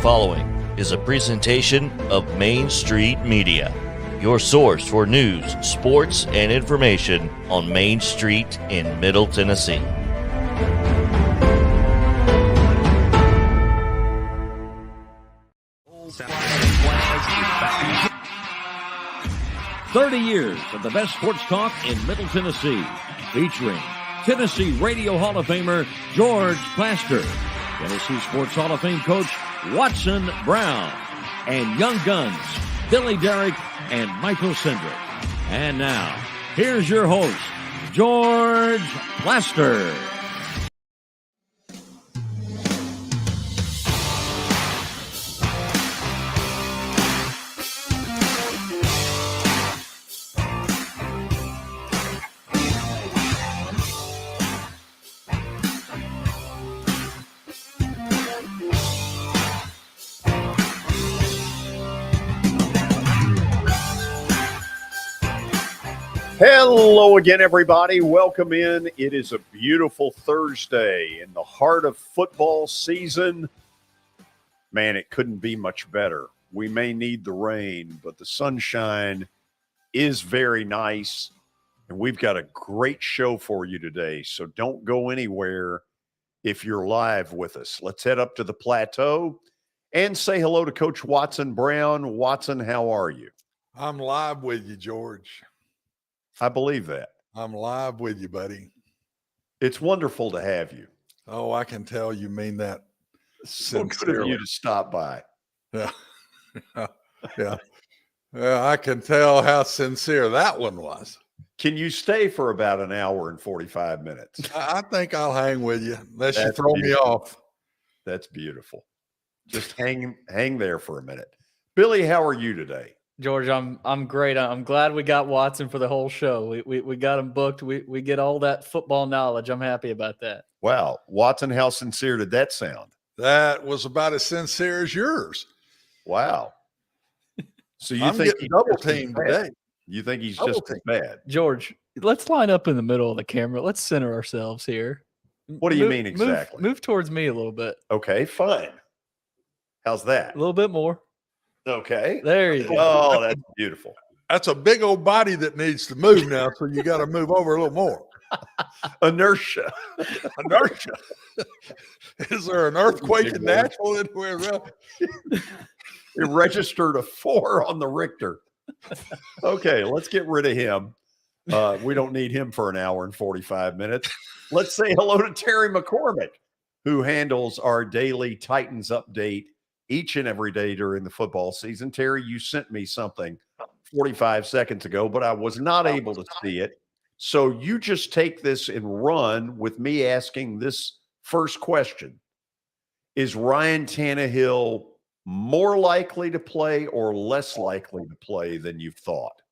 following is a presentation of Main Street Media, your source for news, sports, and information on Main Street in Middle Tennessee. "30 years of the best sports talk in Middle Tennessee," featuring Tennessee Radio Hall of Famer George Plaster, Tennessee Sports Hall of Fame coach Watson Brown, and Young Guns Billy Derrick and Michael Cindric. And now, here's your host, George Plaster. Hello again, everybody. Welcome in. It is a beautiful Thursday in the heart of football season. Man, it couldn't be much better. We may need the rain, but the sunshine is very nice, and we've got a great show for you today. So don't go anywhere if you're live with us. Let's head up to the plateau and say hello to Coach Watson Brown. Watson, how are you? I'm live with you, George. I believe that. I'm live with you, buddy. It's wonderful to have you. Oh, I can tell you mean that So good of you to stop by. Yeah. Yeah. Yeah, I can tell how sincere that one was. Can you stay for about an hour and 45 minutes? I think I'll hang with you unless you That's throw me beautiful. off. That's beautiful. Just hang there for a minute. Billy, how are you today? George, I'm great. I'm glad we got Watson for the whole show. We got him booked. We get all that football knowledge. I'm happy about that. Wow. Watson, how sincere did that sound? That was about as sincere as yours. Wow. So you I'm think getting double teamed today. You think he's Double just as bad? George, let's line up in the middle of the camera. Let's center ourselves here. What do you mean exactly? Move towards me a little bit. Okay, fine. How's that? A little bit more. Okay. There you go. Oh, that's beautiful. That's a big old body that needs to move now, so you got to move over a little more. Inertia. Inertia. Is there an earthquake in Nashville anywhere around? It registered a 4 on the Richter. Okay, let's get rid of him. We don't need him for an hour and 45 minutes. Let's say hello to Terry McCormick, who handles our daily Titans update each and every day during the football season. Terry, you sent me something 45 seconds ago, but I was not able to see it. So you just take this and run with me asking this first question. Is Ryan Tannehill more likely to play or less likely to play than you've thought?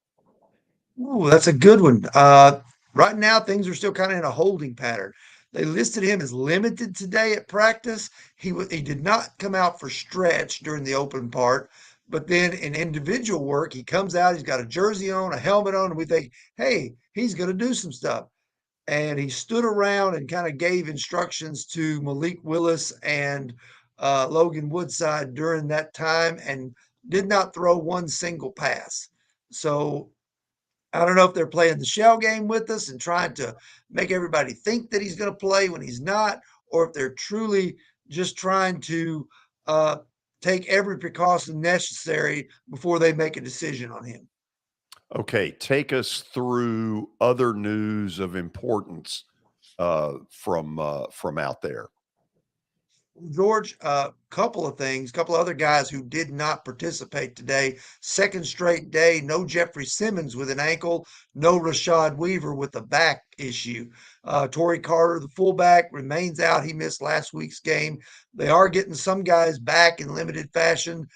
Ooh, that's a good one. Right now, things are still kind of in a holding pattern. They listed him as limited today at practice. He did not come out for stretch during the open part, but then in individual work, he comes out, he's got a jersey on, a helmet on, and we think, hey, he's going to do some stuff. And he stood around and kind of gave instructions to Malik Willis and Logan Woodside during that time and did not throw one single pass. So I don't know if they're playing the shell game with us and trying to make everybody think that he's going to play when he's not, or if they're truly just trying to take every precaution necessary before they make a decision on him. Okay, take us through other news of importance from out there. George, a couple of things, a couple of other guys who did not participate today. Second straight day, no Jeffrey Simmons with an ankle, no Rashad Weaver with a back issue. Torrey Carter, the fullback, remains out. He missed last week's game. They are getting some guys back in limited fashion.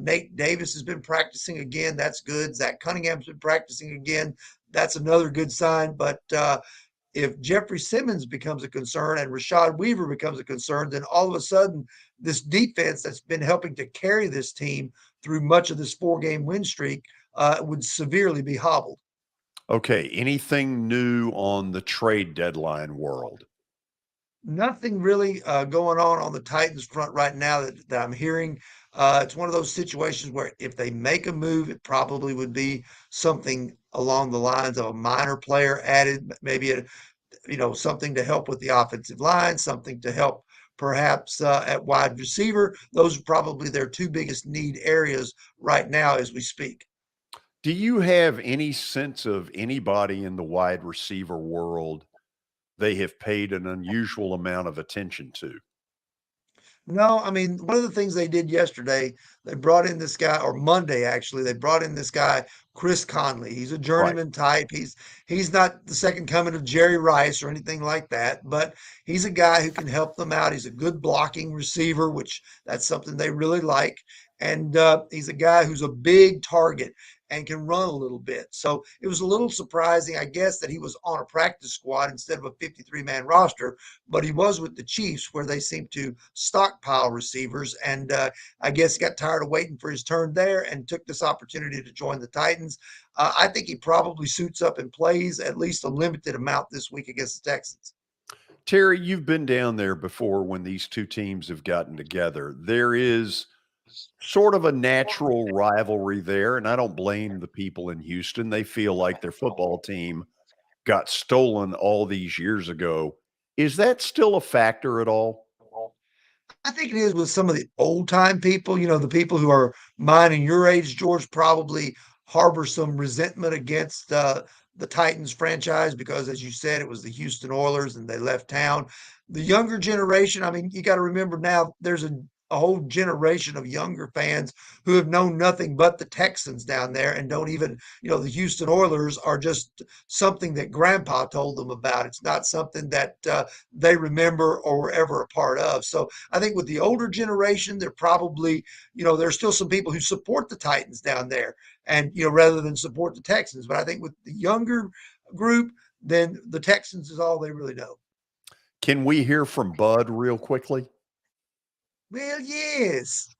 Nate Davis has been practicing again. That's good. Zach Cunningham's been practicing again. That's another good sign. But if Jeffrey Simmons becomes a concern and Rashad Weaver becomes a concern, then all of a sudden this defense that's been helping to carry this team through much of this 4-game win streak would severely be hobbled. Okay, anything new on the trade deadline world? Nothing really going on the Titans front right now that I'm hearing. It's one of those situations where if they make a move, it probably would be something along the lines of a minor player added, maybe something to help with the offensive line, something to help perhaps at wide receiver. Those are probably their two biggest need areas right now as we speak. Do you have any sense of anybody in the wide receiver world they have paid an unusual amount of attention to? No, I mean, one of the things they did yesterday, they brought in this guy, or Monday actually, they brought in this guy, Chris Conley. He's a Right. journeyman type. He's not the second coming of Jerry Rice or anything like that, but he's a guy who can help them out. He's a good blocking receiver, which that's something they really like. And he's a guy who's a big target and can run a little bit. So it was a little surprising, I guess, that he was on a practice squad instead of a 53-man roster, but he was with the Chiefs where they seem to stockpile receivers. And I guess he got tired of waiting for his turn there and took this opportunity to join the Titans. I think he probably suits up and plays at least a limited amount this week against the Texans. Terry, you've been down there before when these two teams have gotten together. There is sort of a natural rivalry there, and I don't blame the people in Houston. They feel like their football team got stolen all these years ago. Is that still a factor at all? I think it is with some of the old time people, the people who are mine and your age, George, probably harbor some resentment against the Titans franchise because, as you said, it was the Houston Oilers and they left town. The younger generation, I mean, you got to remember now there's a whole generation of younger fans who have known nothing but the Texans down there and don't even, the Houston Oilers are just something that grandpa told them about. It's not something that they remember or were ever a part of. So I think with the older generation, they're probably, there's still some people who support the Titans down there and, rather than support the Texans. But I think with the younger group, then the Texans is all they really know. Can we hear from Bud real quickly? Well, yes.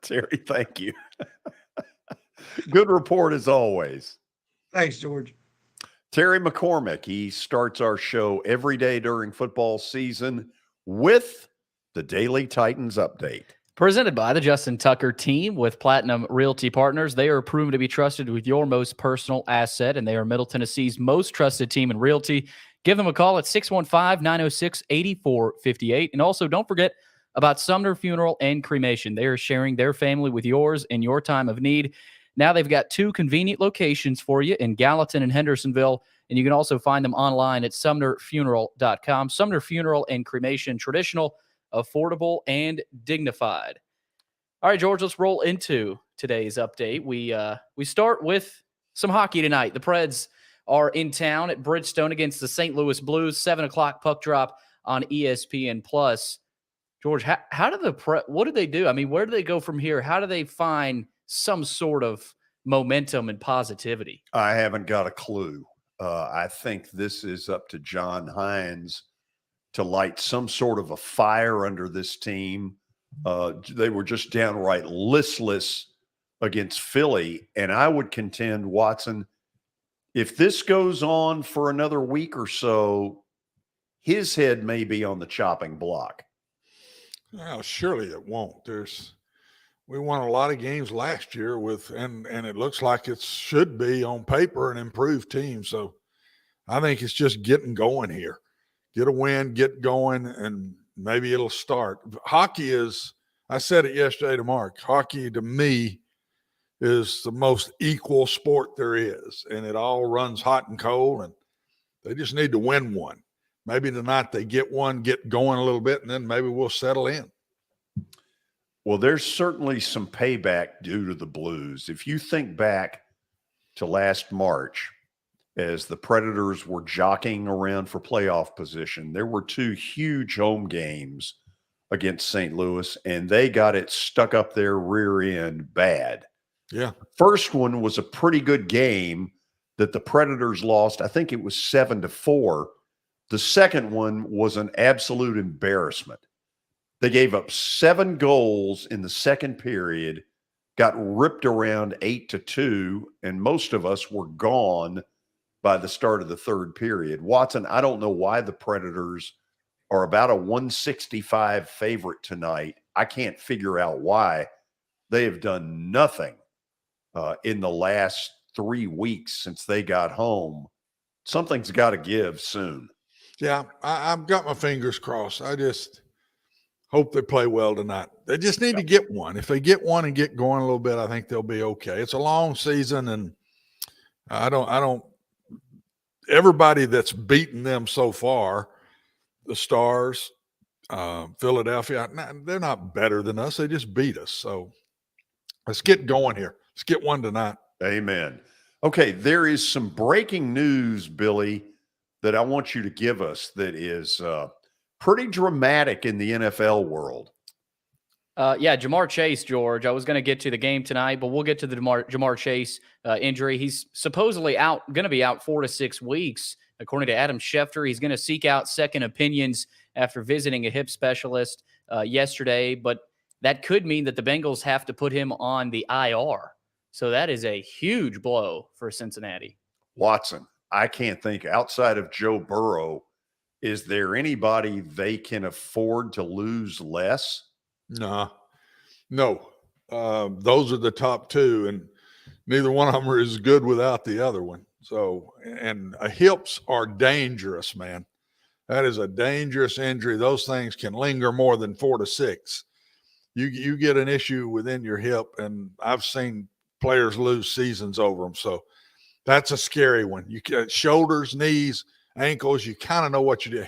Terry, thank you. Good report as always. Thanks, George. Terry McCormick, he starts our show every day during football season with the Daily Titans Update. Presented by the Justin Tucker team with Platinum Realty Partners. They are proven to be trusted with your most personal asset, and they are Middle Tennessee's most trusted team in realty. Give them a call at 615-906-8458. And also, don't forget about Sumner Funeral and Cremation. They are sharing their family with yours in your time of need. Now they've got two convenient locations for you in Gallatin and Hendersonville, and you can also find them online at sumnerfuneral.com. Sumner Funeral and Cremation, traditional, affordable, and dignified. All right, George, let's roll into today's update. We start with some hockey tonight. The Preds are in town at Bridgestone against the St. Louis Blues, 7 o'clock puck drop on ESPN+. George, what do they do? I mean, where do they go from here? How do they find some sort of momentum and positivity? I haven't got a clue. I think this is up to John Hines to light some sort of a fire under this team. They were just downright listless against Philly. And I would contend, Watson, if this goes on for another week or so, his head may be on the chopping block. Well, surely it won't. We won a lot of games last year and it looks like it should be on paper an improved team. So I think it's just getting going here. Get a win, get going, and maybe it'll start. Hockey is, I said it yesterday to Mark, hockey to me is the most equal sport there is. And it all runs hot and cold, and they just need to win one. Maybe tonight they get one, get going a little bit, and then maybe we'll settle in. Well, there's certainly some payback due to the Blues. If you think back to last March, as the Predators were jockeying around for playoff position, there were two huge home games against St. Louis, and they got it stuck up their rear end bad. Yeah. First one was a pretty good game that the Predators lost. I think it was 7-4. The second one was an absolute embarrassment. They gave up 7 goals in the second period, got ripped around 8-2, and most of us were gone by the start of the third period. Watson, I don't know why the Predators are about a 165 favorite tonight. I can't figure out why. They have done nothing in the last 3 weeks since they got home. Something's got to give soon. Yeah, I've got my fingers crossed. I just hope they play well tonight. They just need to get one. If they get one and get going a little bit, I think they'll be okay. It's a long season, and I don't everybody that's beaten them so far, the Stars, Philadelphia, they're not better than us. They just beat us. So let's get going here. Let's get one tonight. Amen. Okay, there is some breaking news, Billy, that I want you to give us that is pretty dramatic in the NFL world. Yeah, Jamar Chase, George. I was going to get to the game tonight, but we'll get to the Jamar Chase injury. He's supposedly going to be out 4 to 6 weeks. According to Adam Schefter, he's going to seek out second opinions after visiting a hip specialist yesterday, but that could mean that the Bengals have to put him on the IR. So that is a huge blow for Cincinnati. Watson, I can't think outside of Joe Burrow, is there anybody they can afford to lose less? No. Those are the top two, and neither one of them are as good without the other one. So, and hips are dangerous, man. That is a dangerous injury. Those things can linger more than 4 to 6. You get an issue within your hip, and I've seen players lose seasons over them. So that's a scary one. You get shoulders, knees, ankles. You kind of know what you do.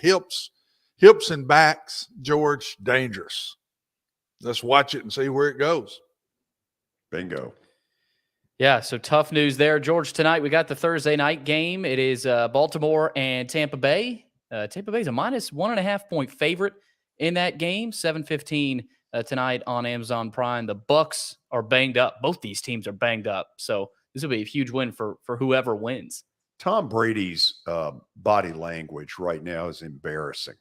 Hips and backs, George, dangerous. Let's watch it and see where it goes. Bingo. Yeah, so tough news there. George, tonight we got the Thursday night game. It is Baltimore and Tampa Bay. Tampa Bay is a minus 1.5 point favorite in that game. 7:15 tonight on Amazon Prime. The Bucks are banged up. Both these teams are banged up. So this will be a huge win for whoever wins. Tom Brady's body language right now is embarrassing.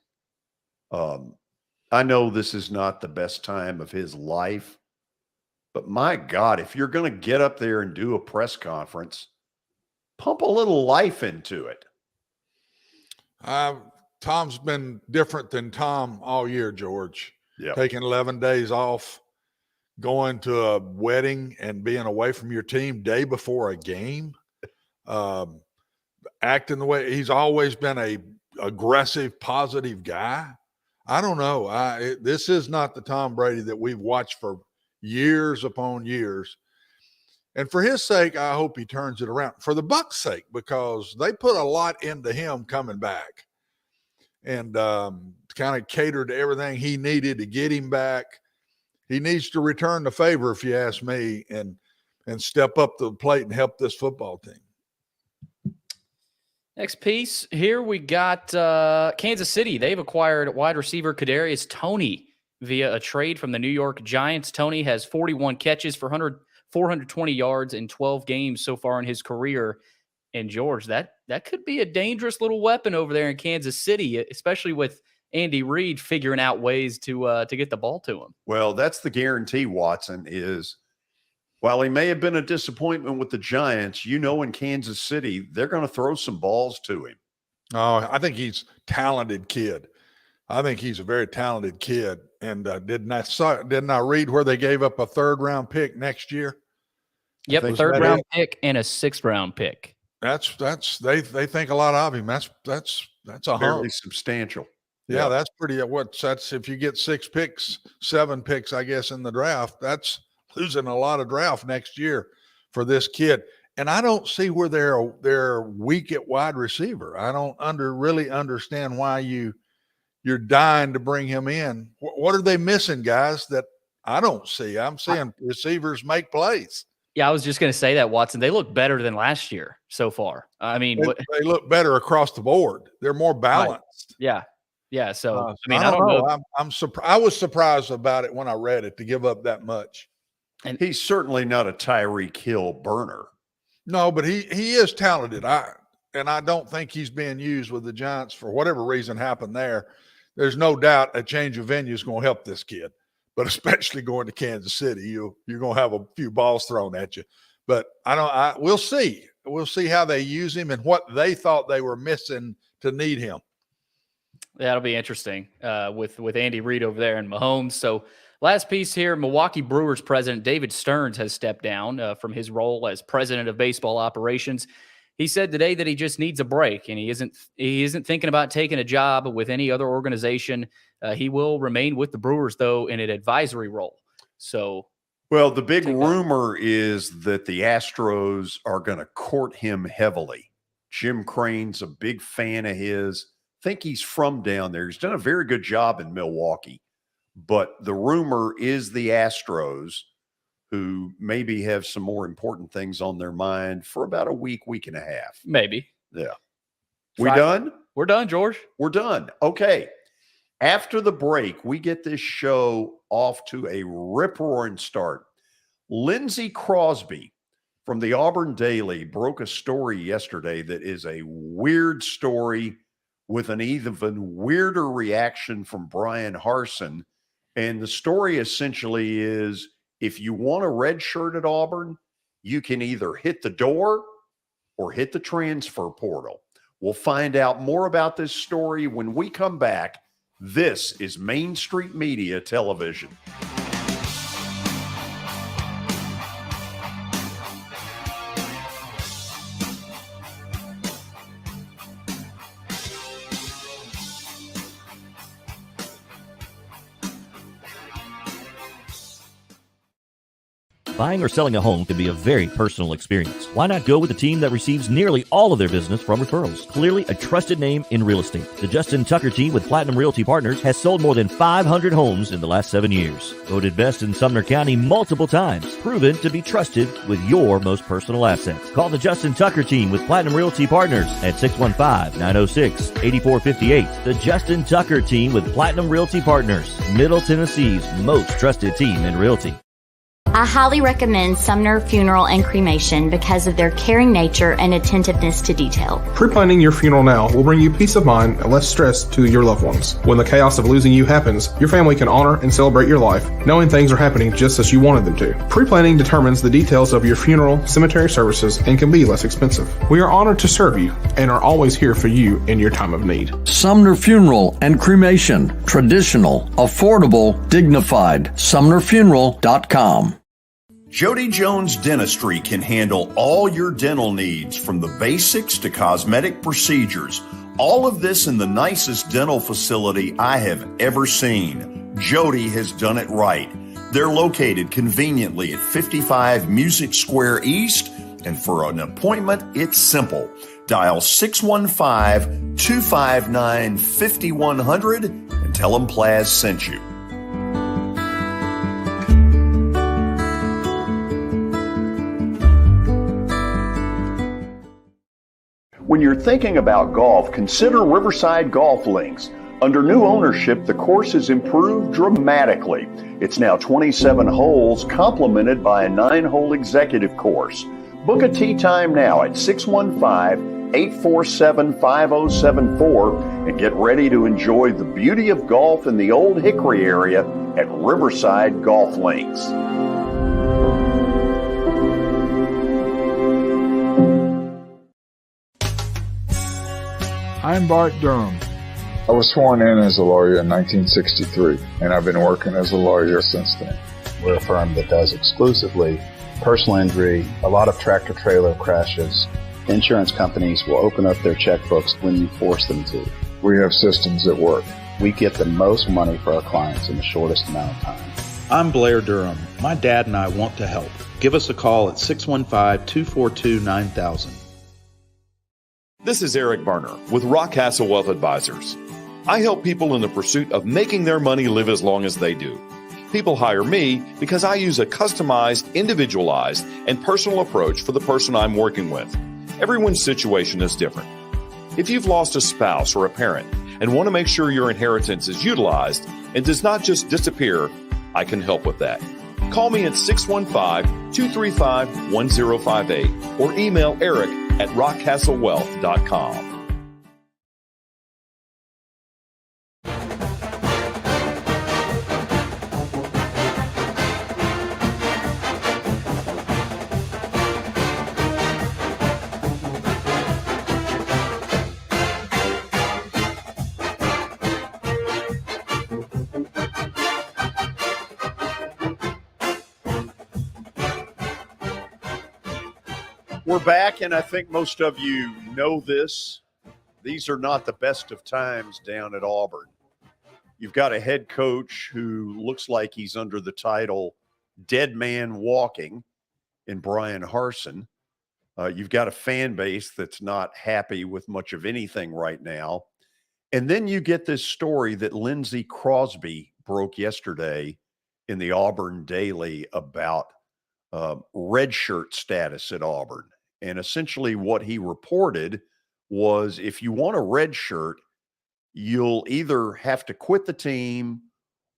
I know this is not the best time of his life, but my God, if you're going to get up there and do a press conference, pump a little life into it. Tom's been different than Tom all year, George. Yeah. Taking 11 days off, going to a wedding and being away from your team day before a game, acting the way he's always been a aggressive, positive guy. I don't know. This is not the Tom Brady that we've watched for years upon years. And for his sake, I hope he turns it around. For the Bucs' sake, because they put a lot into him coming back and kind of catered to everything he needed to get him back. He needs to return the favor, if you ask me, and step up to the plate and help this football team. Next piece here, we got Kansas City. They've acquired wide receiver Kadarius Toney via a trade from the New York Giants. Toney has 41 catches for 420 yards in 12 games so far in his career. And George, that could be a dangerous little weapon over there in Kansas City, especially with Andy Reid figuring out ways to get the ball to him. Well, that's the guarantee, Watson, is while he may have been a disappointment with the Giants, in Kansas City, they're going to throw some balls to him. Oh, I think he's a talented kid. I think he's a very talented kid. And didn't I read where they gave up a 3rd-round pick next year? Yep, 3rd-round pick and a 6th-round pick. That's they think a lot of him. That's a fairly substantial. Yeah, that's pretty. That's if you get 6 picks, 7 picks, I guess, in the draft. That's losing a lot of draft next year for this kid. And I don't see where they're weak at wide receiver. I don't really understand why you're dying to bring him in. What are they missing, guys, that I don't see? I'm seeing receivers make plays. Yeah, I was just going to say that, Watson. They look better than last year so far. I mean, they look better across the board. They're more balanced. Right. Yeah. So I mean, I don't know. I'm surprised. I was surprised about it when I read it to give up that much. And he's certainly not a Tyreek Hill burner. No, but he is talented. I don't think he's being used with the Giants for whatever reason happened there. There's no doubt a change of venue is going to help this kid, but especially going to Kansas City, you're going to have a few balls thrown at you. But we'll see. We'll see how they use him and what they thought they were missing to need him. That'll be interesting with Andy Reid over there and Mahomes. So last piece here, Milwaukee Brewers president David Stearns has stepped down from his role as president of baseball operations. He said today that he just needs a break, and he isn't thinking about taking a job with any other organization. He will remain with the Brewers, though, in an advisory role. So, well, the big rumor is that the Astros are going to court him heavily. Jim Crane's a big fan of his. Think he's from down there. He's done a very good job in Milwaukee. But the rumor is the Astros, who maybe have some more important things on their mind for about a week and a half. Maybe. Yeah. We done? We're done, George. We're done. Okay. After the break, we get this show off to a rip-roaring start. Lindsay Crosby from the Auburn Daily broke a story yesterday that is a weird story with an even weirder reaction from Brian Harsin. And the story essentially is, if you want a red shirt at Auburn, you can either hit the door or hit the transfer portal. We'll find out more about this story when we come back. This is Main Street Media Television. Buying or selling a home can be a very personal experience. Why not go with a team that receives nearly all of their business from referrals? Clearly a trusted name in real estate. The Justin Tucker team with Platinum Realty Partners has sold more than 500 homes in the last 7 years. Voted best in Sumner County multiple times. Proven to be trusted with your most personal assets. Call the Justin Tucker team with Platinum Realty Partners at 615-906-8458. The Justin Tucker team with Platinum Realty Partners, Middle Tennessee's most trusted team in realty. I highly recommend Sumner Funeral and Cremation because of their caring nature and attentiveness to detail. Pre-planning your funeral now will bring you peace of mind and less stress to your loved ones. When the chaos of losing you happens, your family can honor and celebrate your life, knowing things are happening just as you wanted them to. Pre-planning determines the details of your funeral, cemetery services, and can be less expensive. We are honored to serve you and are always here for you in your time of need. Sumner Funeral and Cremation. Traditional, affordable, dignified. SumnerFuneral.com. Jody Jones Dentistry can handle all your dental needs, from the basics to cosmetic procedures. All of this in the nicest dental facility I have ever seen. Jody has done it right. They're located conveniently at 55 Music Square East, and for an appointment, it's simple. Dial 615-259-5100 and tell them Plaz sent you. When you're thinking about golf, consider Riverside Golf Links. Under new ownership, the course has improved dramatically. It's now 27 holes, complemented by a 9-hole executive course. Book a tee time now at 615-847-5074 and get ready to enjoy the beauty of golf in the Old Hickory area at Riverside Golf Links. I'm Bart Durham. I was sworn in as a lawyer in 1963, and I've been working as a lawyer since then. We're a firm that does exclusively personal injury, a lot of tractor-trailer crashes. Insurance companies will open up their checkbooks when you force them to. We have systems that work. We get the most money for our clients in the shortest amount of time. I'm Blair Durham. My dad and I want to help. Give us a call at 615-242-9000. This is Eric Berner with Rockcastle Wealth Advisors. I help people in the pursuit of making their money live as long as they do. People hire me because I use a customized, individualized, and personal approach for the person I'm working with. Everyone's situation is different. If you've lost a spouse or a parent and want to make sure your inheritance is utilized and does not just disappear, I can help with that. Call me at 615-235-1058 or email Eric at rockcastlewealth.com. We're back, and I think most of you know this. These are not the best of times down at Auburn. You've got a head coach who looks like he's under the title Dead Man Walking in Brian Harsin. You've got a fan base that's not happy with much of anything right now. And then you get this story that Lindsay Crosby broke yesterday in the Auburn Daily about redshirt status at Auburn. And essentially what he reported was if you want a red shirt, you'll either have to quit the team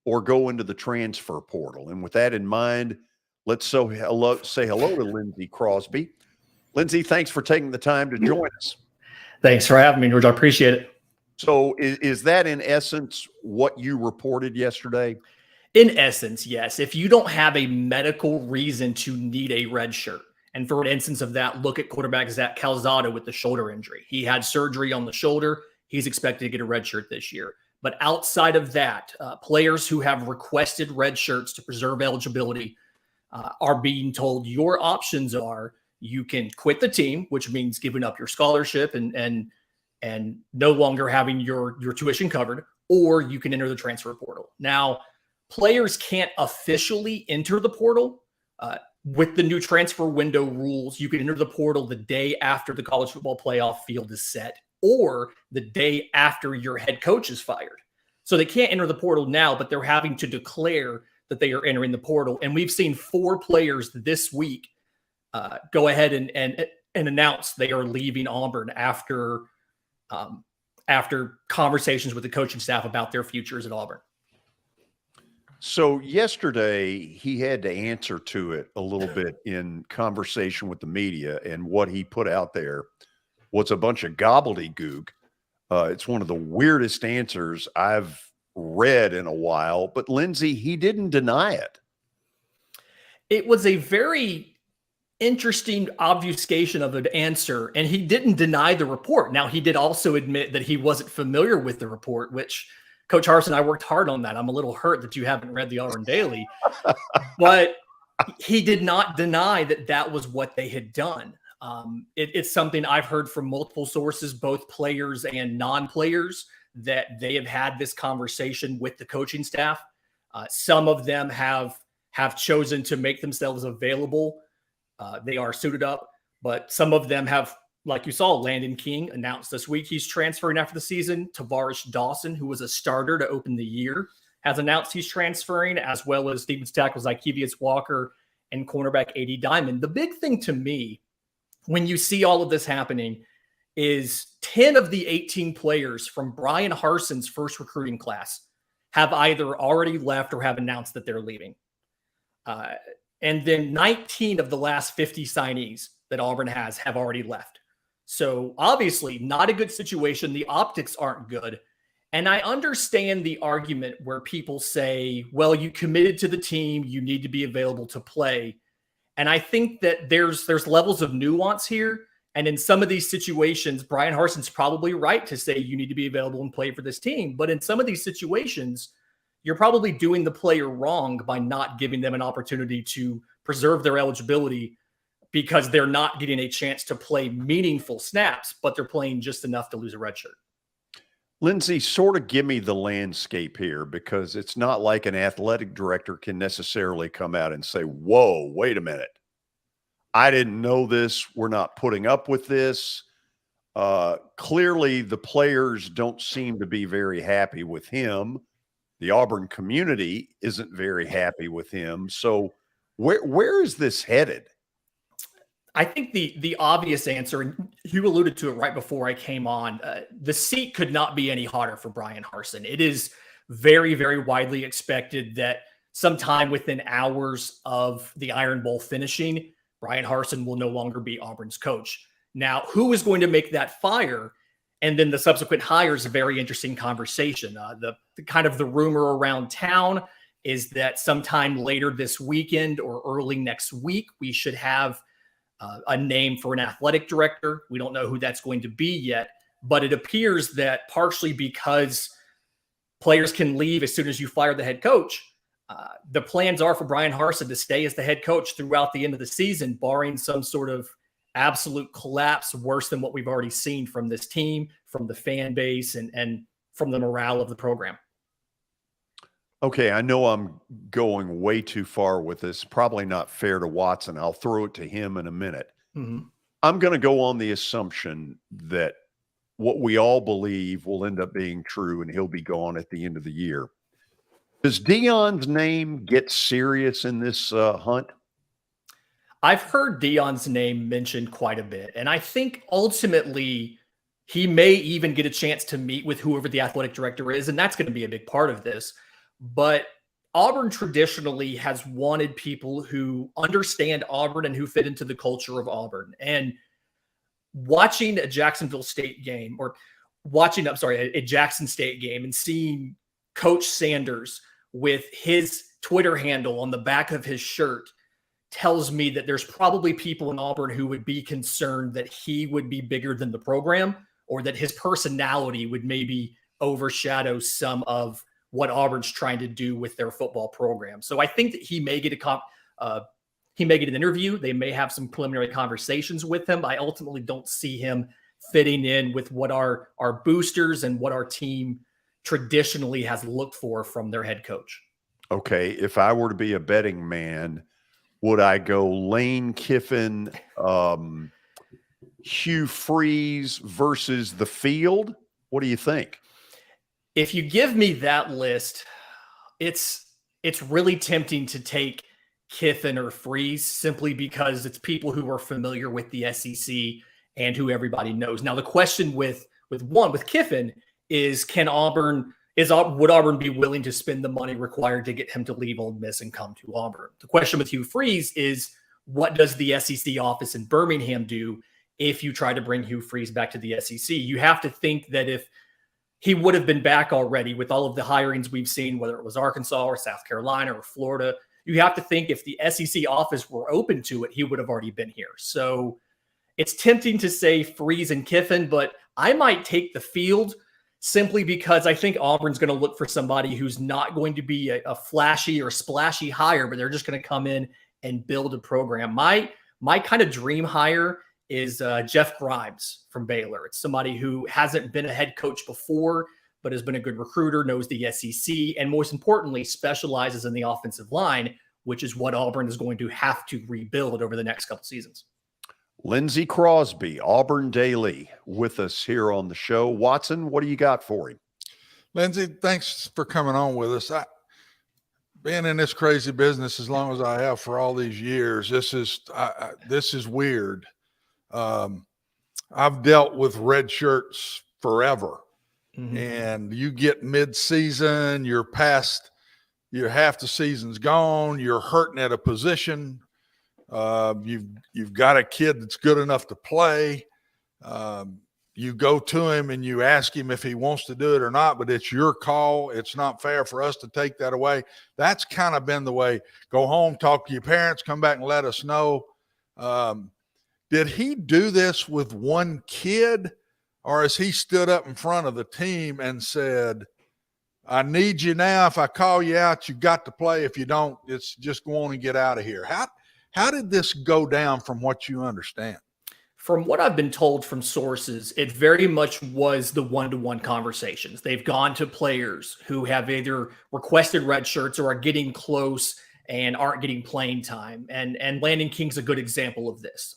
or go into the transfer portal. And with that in mind, let's say hello to Lindsay Crosby. Lindsay, thanks for taking the time to join us. Thanks for having me, George. I appreciate it. So is that in essence what you reported yesterday? In essence, yes. If you don't have a medical reason to need a red shirt, and for an instance of that, look at quarterback Zach Calzada with the shoulder injury. He had surgery on the shoulder. He's expected to get a red shirt this year. But outside of that, players who have requested red shirts to preserve eligibility are being told your options are you can quit the team, which means giving up your scholarship and no longer having your tuition covered, or you can enter the transfer portal. Now, players can't officially enter the portal. With the new transfer window rules, you can enter the portal the day after the college football playoff field is set or the day after your head coach is fired. So they can't enter the portal now, but they're having to declare that they are entering the portal. And we've seen 4 players this week go ahead and announce they are leaving Auburn after conversations with the coaching staff about their futures at Auburn. So yesterday he had to answer to it a little bit in conversation with the media, and what he put out there was a bunch of gobbledygook. It's one of the weirdest answers I've read in a while, but Lindsay, he didn't deny it. It was a very interesting obfuscation of an answer, and he didn't deny the report. Now, he did also admit that he wasn't familiar with the report, which Coach Harsin and I worked hard on that. I'm a little hurt that you haven't read the Auburn Daily, but he did not deny that that was what they had done. It's something I've heard from multiple sources, both players and non-players, that they have had this conversation with the coaching staff. Some of them have chosen to make themselves available. They are suited up, but some of them have, like you saw, Landon King announced this week he's transferring after the season. Tavarish Dawson, who was a starter to open the year, has announced he's transferring, as well as Stevens tackles Ikevius Walker and cornerback A.D. Diamond. The big thing to me, when you see all of this happening, is 10 of the 18 players from Brian Harsin's first recruiting class have either already left or have announced that they're leaving. And then 19 of the last 50 signees that Auburn has have already left. So obviously not a good situation. The optics aren't good. And I understand the argument where people say, well, you committed to the team, you need to be available to play. And I think that there's levels of nuance here. And in some of these situations, Brian Harsin's probably right to say you need to be available and play for this team. But in some of these situations, you're probably doing the player wrong by not giving them an opportunity to preserve their eligibility, because they're not getting a chance to play meaningful snaps, but they're playing just enough to lose a red shirt. Lindsay, sort of give me the landscape here, because it's not like an athletic director can necessarily come out and say, whoa, wait a minute. I didn't know this. We're not putting up with this. Clearly, the players don't seem to be very happy with him. The Auburn community isn't very happy with him. So where is this headed? I think the obvious answer, and you alluded to it right before I came on, the seat could not be any hotter for Brian Harsin. It is very, very widely expected that sometime within hours of the Iron Bowl finishing, Brian Harsin will no longer be Auburn's coach. Now, who is going to make that fire? And then the subsequent hire is a very interesting conversation. The kind of the rumor around town is that sometime later this weekend or early next week, we should have a name for an athletic director. We don't know who that's going to be yet, but it appears that partially because players can leave as soon as you fire the head coach, the plans are for Brian Harsin to stay as the head coach throughout the end of the season, barring some sort of absolute collapse, worse than what we've already seen from this team, from the fan base, and from the morale of the program. Okay, I know I'm going way too far with this. Probably not fair to Watson. I'll throw it to him in a minute. Mm-hmm. I'm going to go on the assumption that what we all believe will end up being true, and he'll be gone at the end of the year. Does Deion's name get serious in this hunt? I've heard Deion's name mentioned quite a bit, and I think ultimately he may even get a chance to meet with whoever the athletic director is, and that's going to be a big part of this. But Auburn traditionally has wanted people who understand Auburn and who fit into the culture of Auburn. And watching a Jacksonville State game, or a Jackson State game, and seeing Coach Sanders with his Twitter handle on the back of his shirt tells me that there's probably people in Auburn who would be concerned that he would be bigger than the program, or that his personality would maybe overshadow some of what Auburn's trying to do with their football program. So I think that he may get an interview. They may have some preliminary conversations with him. I ultimately don't see him fitting in with what our boosters and what our team traditionally has looked for from their head coach. Okay, if I were to be a betting man, would I go Lane Kiffin, Hugh Freeze versus the field? What do you think? If you give me that list, it's really tempting to take Kiffin or Freeze, simply because it's people who are familiar with the SEC and who everybody knows. Now, the question with Kiffin is, would Auburn be willing to spend the money required to get him to leave Ole Miss and come to Auburn? The question with Hugh Freeze is, what does the SEC office in Birmingham do if you try to bring Hugh Freeze back to the SEC? You have to think that if he would have been back already with all of the hirings we've seen, whether it was Arkansas or South Carolina or Florida, you have to think if the SEC office were open to it, he would have already been here. So it's tempting to say Freeze and Kiffin, but I might take the field simply because I think Auburn's going to look for somebody who's not going to be a flashy or splashy hire, but they're just going to come in and build a program. My kind of dream hire is Jeff Grimes from Baylor. It's somebody who hasn't been a head coach before, but has been a good recruiter, knows the SEC, and most importantly, specializes in the offensive line, which is what Auburn is going to have to rebuild over the next couple seasons. Lindsay Crosby, Auburn Daily, with us here on the show. Watson, what do you got for him? Lindsay, thanks for coming on with us. Being in this crazy business as long as I have for all these years, this is weird. I've dealt with red shirts forever. Mm-hmm. And you get mid-season, you're half the season's gone, you're hurting at a position. You've got a kid that's good enough to play. You go to him and you ask him if he wants to do it or not, but it's your call. It's not fair for us to take that away. That's kind of been the way. Go home, talk to your parents, come back and let us know. Did he do this with one kid, or has he stood up in front of the team and said, I need you now. If I call you out, you got to play. If you don't, it's just go on and get out of here. How did this go down from what you understand? From what I've been told from sources, it very much was the one-to-one conversations. They've gone to players who have either requested red shirts or are getting close and aren't getting playing time. And Landon King's a good example of this.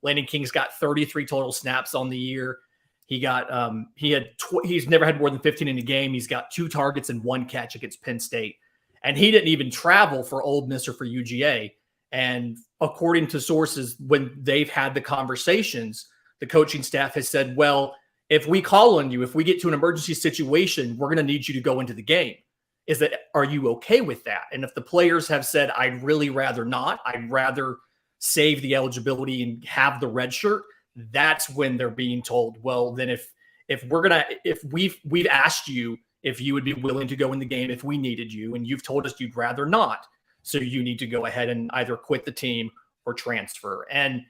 Landon King's got 33 total snaps on the year. He's never had more than 15 in a game. He's got 2 targets and 1 catch against Penn State. And he didn't even travel for Ole Miss or for UGA. And according to sources, when they've had the conversations, the coaching staff has said, well, if we call on you, if we get to an emergency situation, we're going to need you to go into the game. Are you okay with that? And if the players have said, I'd really rather not, I'd rather save the eligibility and have the red shirt, that's when they're being told, well, then if we've asked you if you would be willing to go in the game if we needed you, and you've told us you'd rather not, so you need to go ahead and either quit the team or transfer. And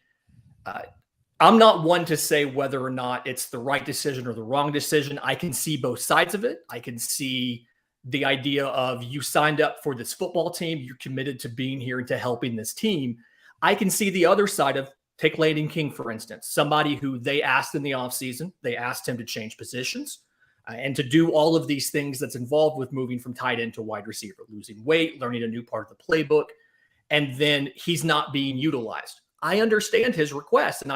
I'm not one to say whether or not it's the right decision or the wrong decision. I can see both sides of it. I can see the idea of you signed up for this football team, you're committed to being here and to helping this team. I can see the other side of Take Landon King, for instance, somebody who they asked in the offseason, they asked him to change positions and to do all of these things that's involved with moving from tight end to wide receiver, losing weight, learning a new part of the playbook, and then he's not being utilized. I understand his request, and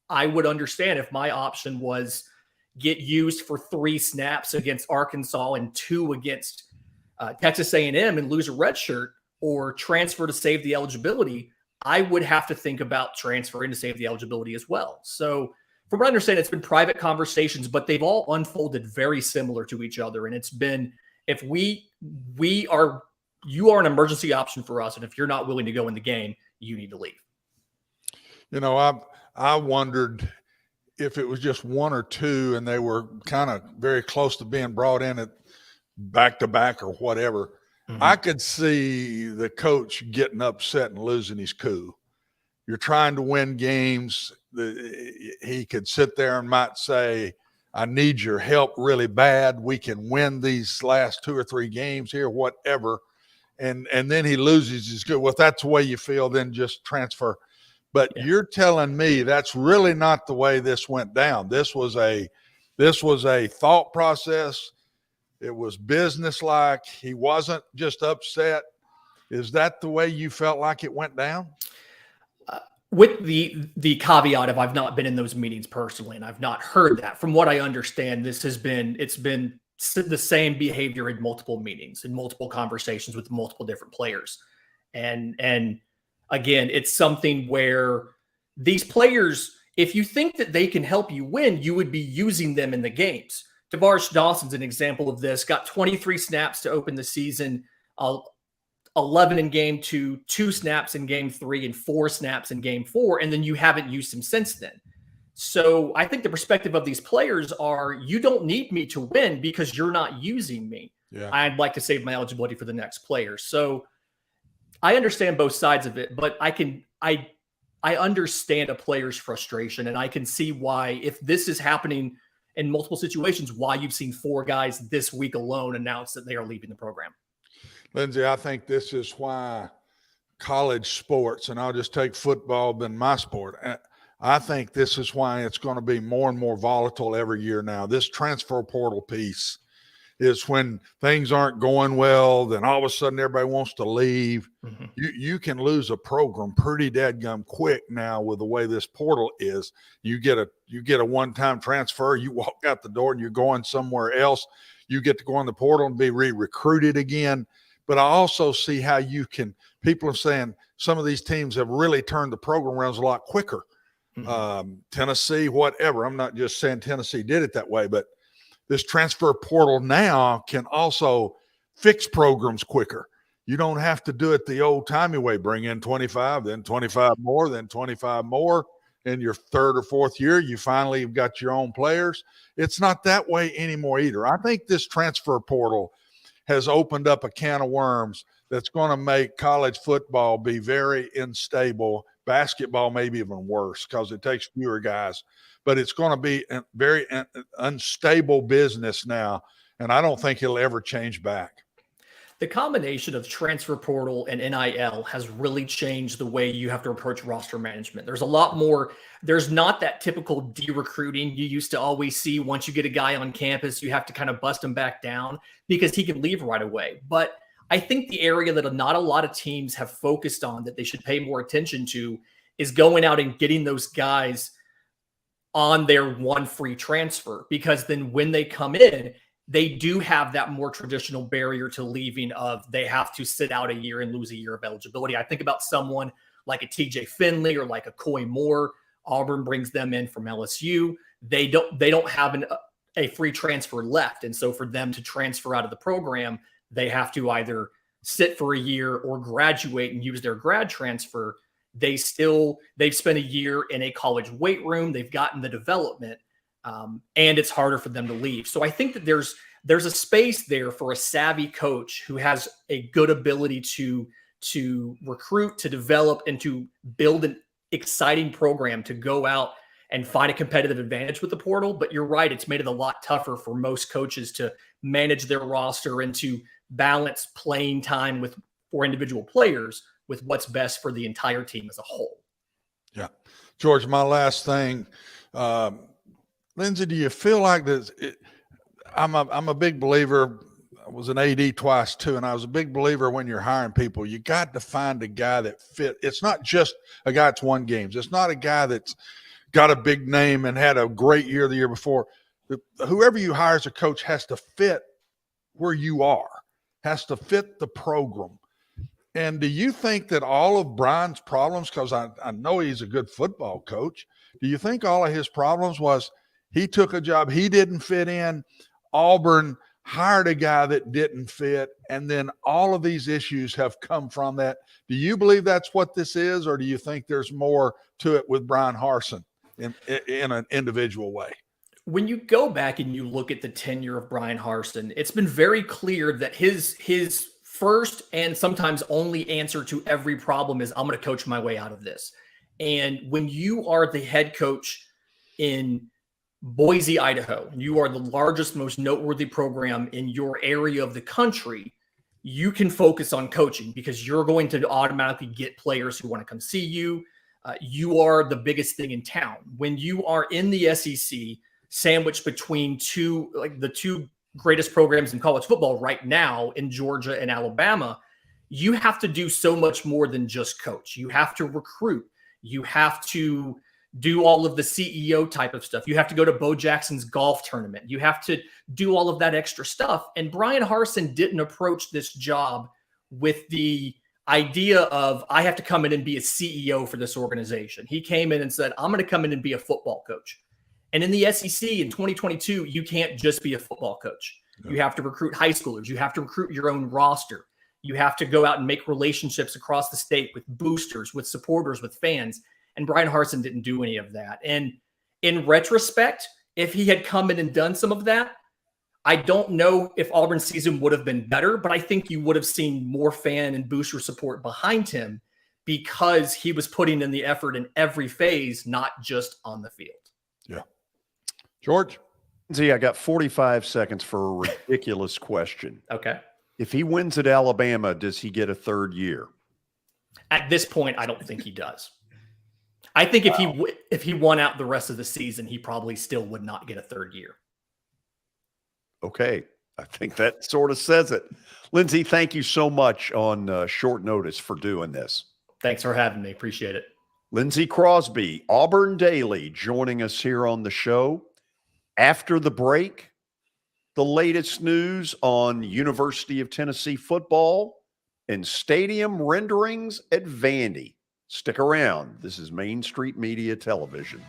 I would understand if my option was get used for 3 snaps against Arkansas and 2 against Texas A&M and lose a red shirt, or transfer to save the eligibility. I would have to think about transferring to save the eligibility as well. So from what I understand, it's been private conversations, but they've all unfolded very similar to each other. And it's been, if you are an emergency option for us, and if you're not willing to go in the game, you need to leave. You know, I wondered if it was just 1 or 2 and they were kind of very close to being brought in at back-to-back or whatever. Mm-hmm. I could see the coach getting upset and losing his cool. You're trying to win games. He could sit there and might say, I need your help really bad. We can win these last 2 or 3 games here, whatever. And then he loses his cool. Well, if that's the way you feel, then just transfer. But You're telling me that's really not the way this went down. This was a thought process. It was businesslike. He wasn't just upset. Is that the way you felt like it went down? With the caveat of I've not been in those meetings personally, and I've not heard that. From what I understand, it's been the same behavior in multiple meetings, in multiple conversations with multiple different players. And again, it's something where these players, if you think that they can help you win, you would be using them in the games. Tavares Dawson's an example of this. Got 23 snaps to open the season, 11 in game 2, 2 snaps in game 3, and 4 snaps in game 4, and then you haven't used him since then. So I think the perspective of these players are, you don't need me to win because you're not using me. Yeah. I'd like to save my eligibility for the next player. So I understand both sides of it, but I understand a player's frustration, and I can see why, if this is happening in multiple situations, why you've seen 4 guys this week alone announce that they are leaving the program. Lindsay, I think this is why college sports, and I'll just take football, been my sport. I think this is why it's going to be more and more volatile every year now. This transfer portal piece is when things aren't going well, then all of a sudden everybody wants to leave. Mm-hmm. You can lose a program pretty dadgum quick now with the way this portal is. You get a one-time transfer, you walk out the door and you're going somewhere else. You get to go in the portal and be re-recruited again. But I also see how people are saying some of these teams have really turned the program around a lot quicker. Mm-hmm. Tennessee, whatever. I'm not just saying Tennessee did it that way, but this transfer portal now can also fix programs quicker. You don't have to do it the old-timey way. Bring in 25, then 25 more, then 25 more. In your 3rd or 4th year, you finally have got your own players. It's not that way anymore either. I think this transfer portal has opened up a can of worms that's going to make college football be very unstable. Basketball maybe even worse because it takes fewer guys. But it's going to be a very unstable business now, and I don't think it'll ever change back. The combination of transfer portal and NIL has really changed the way you have to approach roster management. There's a lot more. There's not that typical de-recruiting you used to always see. Once you get a guy on campus, you have to kind of bust him back down because he can leave right away. But I think the area that not a lot of teams have focused on that they should pay more attention to is going out and getting those guys on their one free transfer, because then when they come in, they do have that more traditional barrier to leaving of they have to sit out a year and lose a year of eligibility. I think about someone like a TJ Finley or like a Coy Moore. Auburn brings them in from LSU. They don't have a free transfer left. And so for them to transfer out of the program, they have to either sit for a year or graduate and use their grad transfer. They've spent a year in a college weight room. They've gotten the development, and it's harder for them to leave. So I think that there's a space there for a savvy coach who has a good ability to recruit, to develop, and to build an exciting program to go out and find a competitive advantage with the portal. But you're right, it's made it a lot tougher for most coaches to manage their roster and to balance playing time for individual players with what's best for the entire team as a whole. Yeah. George, my last thing, Lindsay, do you feel like this? I'm a big believer. I was an AD twice too, and I was a big believer when you're hiring people, you got to find a guy that fit. It's not just a guy that's won games. It's not a guy that's got a big name and had a great year the year before. Whoever you hire as a coach has to fit where you are, has to fit the program. And do you think that all of Brian's problems, because I know he's a good football coach, do you think all of his problems was he took a job he didn't fit in, Auburn hired a guy that didn't fit, and then all of these issues have come from that? Do you believe that's what this is, or do you think there's more to it with Brian Harsin in an individual way? When you go back and you look at the tenure of Brian Harsin, it's been very clear that his first and sometimes only answer to every problem is, I'm going to coach my way out of this. And when you are the head coach in Boise, Idaho, you are the largest, most noteworthy program in your area of the country, you can focus on coaching because you're going to automatically get players who want to come see you. You are the biggest thing in town. When you are in the SEC, sandwiched between the two greatest programs in college football right now in Georgia and Alabama, you have to do so much more than just coach. You have to recruit. You have to do all of the CEO type of stuff. You have to go to Bo Jackson's golf tournament. You have to do all of that extra stuff. And Brian Harsin didn't approach this job with the idea of, I have to come in and be a CEO for this organization. He came in and said, I'm going to come in and be a football coach. And in the SEC in 2022, you can't just be a football coach. You have to recruit high schoolers. You have to recruit your own roster. You have to go out and make relationships across the state with boosters, with supporters, with fans. And Brian Harsin didn't do any of that. And in retrospect, if he had come in and done some of that, I don't know if Auburn's season would have been better, but I think you would have seen more fan and booster support behind him because he was putting in the effort in every phase, not just on the field. Yeah. George? See, I got 45 seconds for a ridiculous question. Okay. If he wins at Alabama, does he get a third year? At this point, I don't think he does. I think if he won out the rest of the season, he probably still would not get a third year. Okay. I think that sort of says it. Lindsay, thank you so much on short notice for doing this. Thanks for having me. Appreciate it. Lindsay Crosby, Auburn Daily, joining us here on the show. After the break, the latest news on University of Tennessee football and stadium renderings at Vandy. Stick around. This is Main Street Media Television.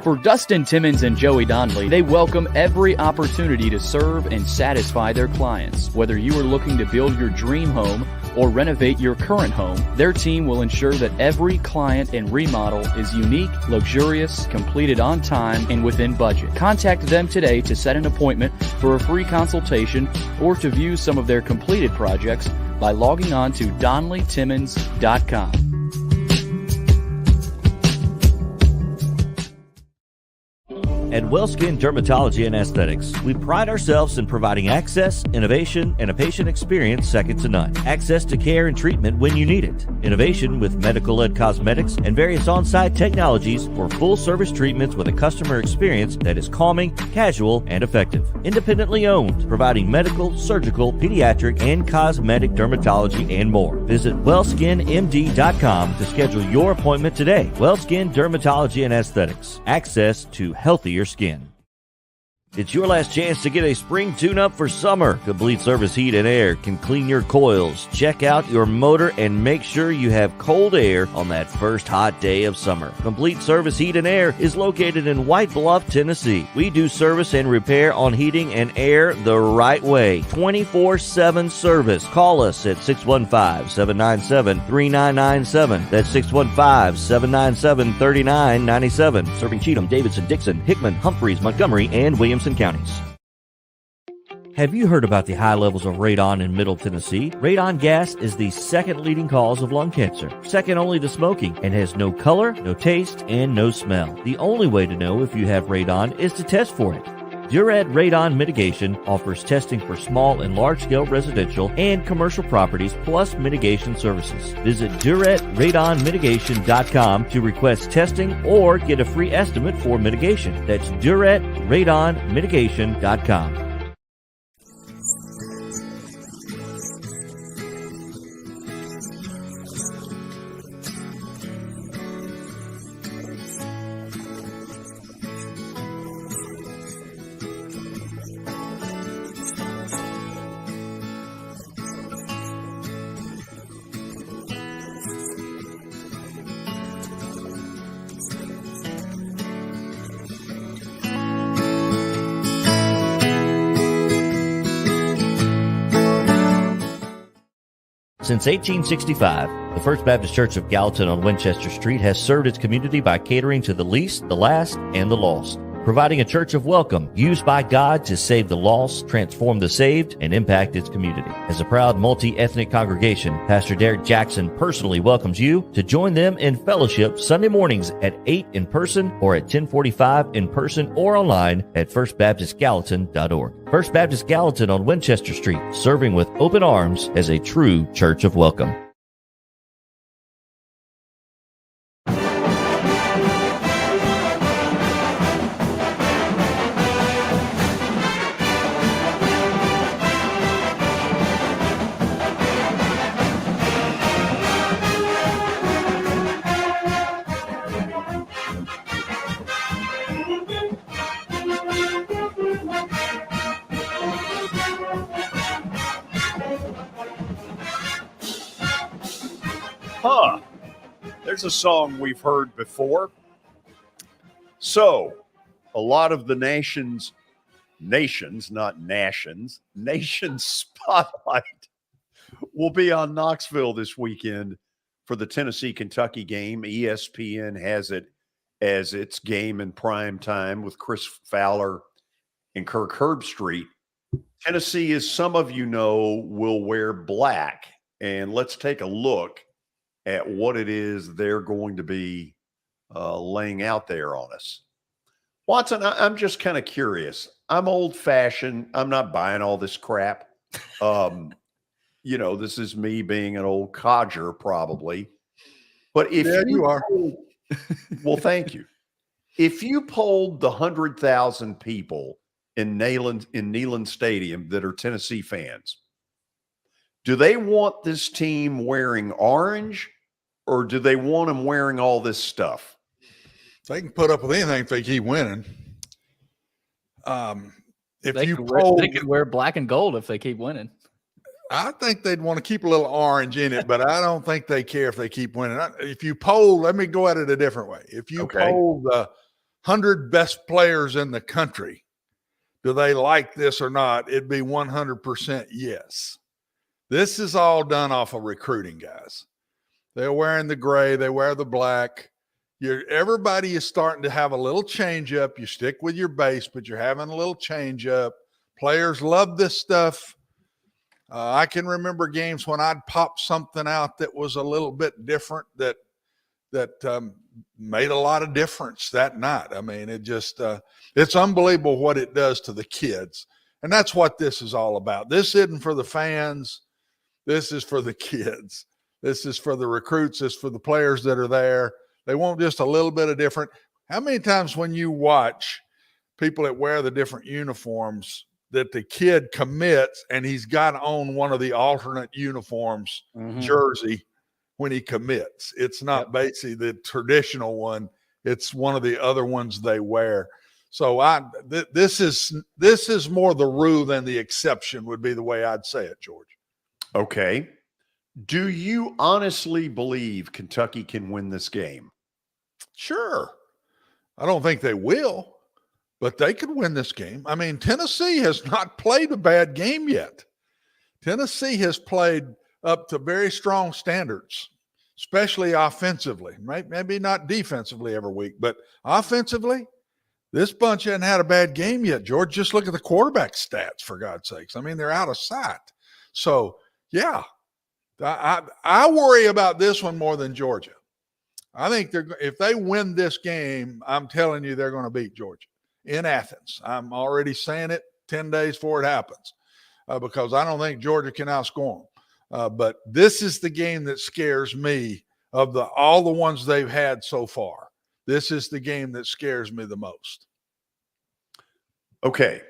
For Dustin Timmons and Joey Donnelly, they welcome every opportunity to serve and satisfy their clients. Whether you are looking to build your dream home or renovate your current home, their team will ensure that every client and remodel is unique, luxurious, completed on time, and within budget. Contact them today to set an appointment for a free consultation or to view some of their completed projects by logging on to DonnellyTimmons.com. At WellSkin Dermatology and Aesthetics, we pride ourselves in providing access, innovation, and a patient experience second to none. Access to care and treatment when you need it. Innovation with medical-led cosmetics and various on-site technologies for full-service treatments with a customer experience that is calming, casual, and effective. Independently owned, providing medical, surgical, pediatric, and cosmetic dermatology and more. Visit WellSkinMD.com to schedule your appointment today. WellSkin Dermatology and Aesthetics. Access to healthier skin. It's your last chance to get a spring tune-up for summer. Complete Service Heat and Air can clean your coils, check out your motor, and make sure you have cold air on that first hot day of summer. Complete Service Heat and Air is located in White Bluff, Tennessee. We do service and repair on heating and air the right way. 24/7 service. Call us at 615-797-3997. That's 615-797-3997. Serving Cheatham, Davidson, Dixon, Hickman, Humphreys, Montgomery, and Williamson counties. Have you heard about the high levels of radon in Middle Tennessee? Radon gas is the second leading cause of lung cancer, second only to smoking, and has no color, no taste, and no smell. The only way to know if you have radon is to test for it. Duret Radon Mitigation offers testing for small and large-scale residential and commercial properties plus mitigation services. Visit DuretRadonMitigation.com to request testing or get a free estimate for mitigation. That's DuretRadonMitigation.com. Since 1865, the First Baptist Church of Gallatin on Winchester Street has served its community by catering to the least, the last, and the lost, providing a church of welcome used by God to save the lost, transform the saved, and impact its community. As a proud multi-ethnic congregation, Pastor Derek Jackson personally welcomes you to join them in fellowship Sunday mornings at 8 in person or at 1045 in person or online at firstbaptistgallatin.org. First Baptist Gallatin on Winchester Street, serving with open arms as a true church of welcome. There's a song we've heard before. So, a lot of the nation's spotlight will be on Knoxville this weekend for the Tennessee-Kentucky game. ESPN has it as its game in prime time with Chris Fowler and Kirk Herbstreit. Tennessee, as some of you know, will wear black. And let's take a look at what it is they're going to be laying out there on us. Watson, I'm just kind of curious. I'm old-fashioned. I'm not buying all this crap. This is me being an old codger probably. But if you are. Well, thank you. If you polled the 100,000 people in Neyland Stadium that are Tennessee fans, do they want this team wearing orange or do they want them wearing all this stuff? They can put up with anything if they keep winning. They could wear black and gold if they keep winning. I think they'd want to keep a little orange in it, but I don't think they care if they keep winning. If you poll, let me go at it a different way. If you poll the 100 best players in the country, do they like this or not? It'd be 100% yes. This is all done off of recruiting, guys. They're wearing the gray. They wear the black. Everybody is starting to have a little change up. You stick with your base, but you're having a little change up. Players love this stuff. I can remember games when I'd pop something out that was a little bit different that made a lot of difference that night. I mean, it's unbelievable what it does to the kids. And that's what this is all about. This isn't for the fans. This is for the kids. This is for the recruits. This is for the players that are there. They want just a little bit of different. How many times when you watch people that wear the different uniforms that the kid commits and he's got on one of the alternate uniforms jersey when he commits? It's not basically the traditional one. It's one of the other ones they wear. So this is more the rule than the exception would be the way I'd say it, George. Okay. Do you honestly believe Kentucky can win this game? Sure. I don't think they will, but they could win this game. I mean, Tennessee has not played a bad game yet. Tennessee has played up to very strong standards, especially offensively. Maybe not defensively every week, but offensively, This bunch hasn't had a bad game yet, George. Just look at the quarterback stats, for God's sakes. I mean, they're out of sight. So, yeah, I worry about this one more than Georgia. I think if they win this game, I'm telling you they're going to beat Georgia in Athens. I'm already saying it 10 days before it happens because I don't think Georgia can outscore them. But this is the game that scares me of all the ones they've had so far. This is the game that scares me the most. Okay.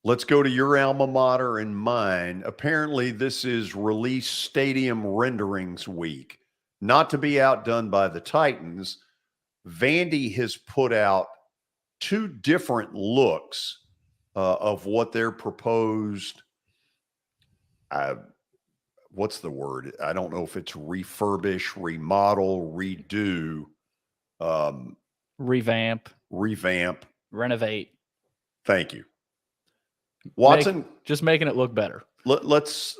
Let's go to your alma mater and mine. Apparently, this is Release Stadium Renderings Week. Not to be outdone by the Titans, Vandy has put out 2 different looks of what their proposed what's the word? I don't know if it's refurbish, remodel, redo, revamp, renovate. Thank you, Watson. Just making it look better. Let's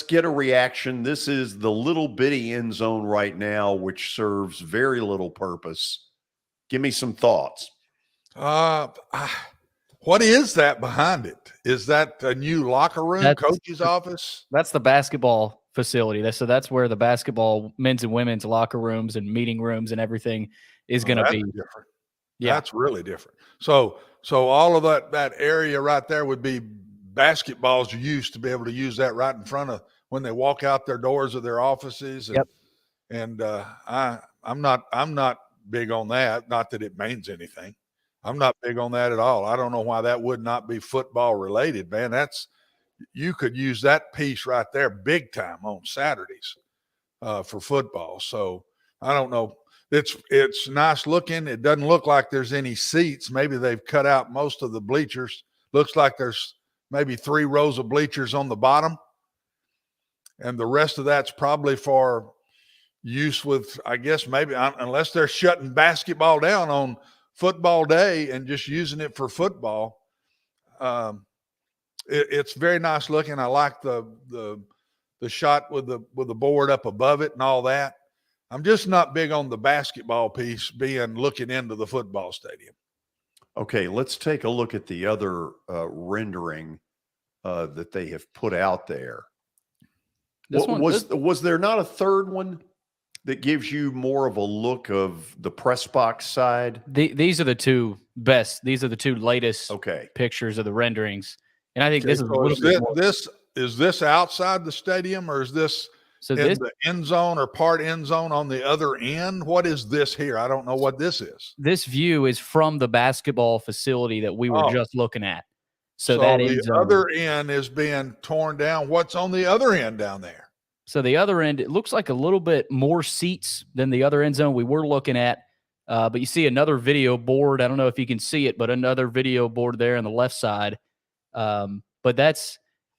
get a reaction. This is the little bitty end zone right now, which serves very little purpose. Give me some thoughts. What is that behind it? Is that a new locker room, coach's office? That's the basketball facility. So that's where the basketball men's and women's locker rooms and meeting rooms and everything is going to be different. Yeah, that's really different. So all of that area right there would be basketballs you used to be able to use that right in front of when they walk out their doors of their offices. And I'm not big on that. Not that it means anything. I'm not big on that at all. I don't know why that would not be football related, man. You could use that piece right there big time on Saturdays for football. So I don't know. It's nice looking. It doesn't look like there's any seats. Maybe they've cut out most of the bleachers. Looks like there's maybe 3 rows of bleachers on the bottom. And the rest of that's probably for use with, I guess, maybe unless they're shutting basketball down on football day and just using it for football. It's very nice looking. I like the shot with the board up above it and all that. I'm just not big on the basketball piece looking into the football stadium. Okay, let's take a look at the other rendering that they have put out there. Was there not a third one that gives you more of a look of the press box side? These are the 2 best. These are the 2 latest pictures of the renderings. And I think this is a little bit more. Is this outside the stadium, or is this the end zone or part end zone on the other end? What is this here? I don't know what this is. This view is from the basketball facility that we were just looking at. So that the other end is being torn down. What's on the other end down there? So the other end, it looks like a little bit more seats than the other end zone we were looking at. But you see another video board. I don't know if you can see it, but another video board there on the left side. But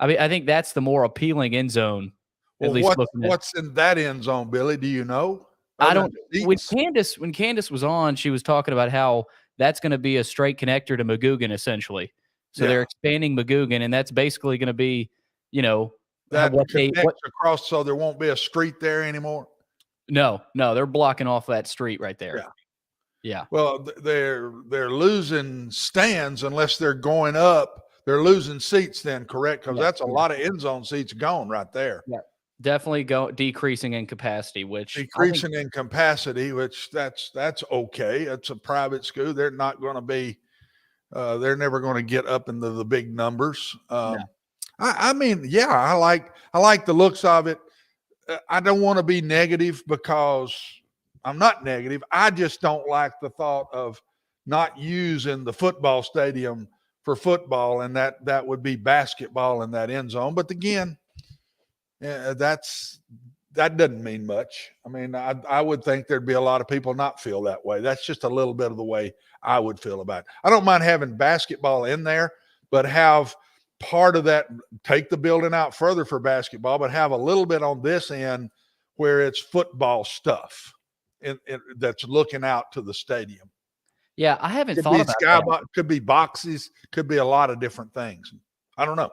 I think that's the more appealing end zone. Well, what's in that end zone, Billy? Do you know? I don't. When Candace was on, she was talking about how that's going to be a straight connector to McGugin, essentially. So they're expanding McGugin, and that's basically going to be, that connects across, so there won't be a street there anymore. No, they're blocking off that street right there. Yeah. Well, they're losing stands unless they're going up. They're losing seats then, correct? Because that's a lot of end zone seats gone right there. Yeah. Definitely decreasing in capacity, which that's okay. It's a private school. They're not going to be. They're never going to get up into the big numbers. I like the looks of it. I don't want to be negative because I'm not negative. I just don't like the thought of not using the football stadium for football, and that would be basketball in that end zone. But again, that doesn't mean much. I mean, I would think there'd be a lot of people not feel that way. That's just a little bit of the way I would feel about it. I don't mind having basketball in there, but have part of that, take the building out further for basketball, but have a little bit on this end where it's football stuff that's looking out to the stadium. Yeah, I haven't thought about that. Could be boxes, could be a lot of different things. I don't know.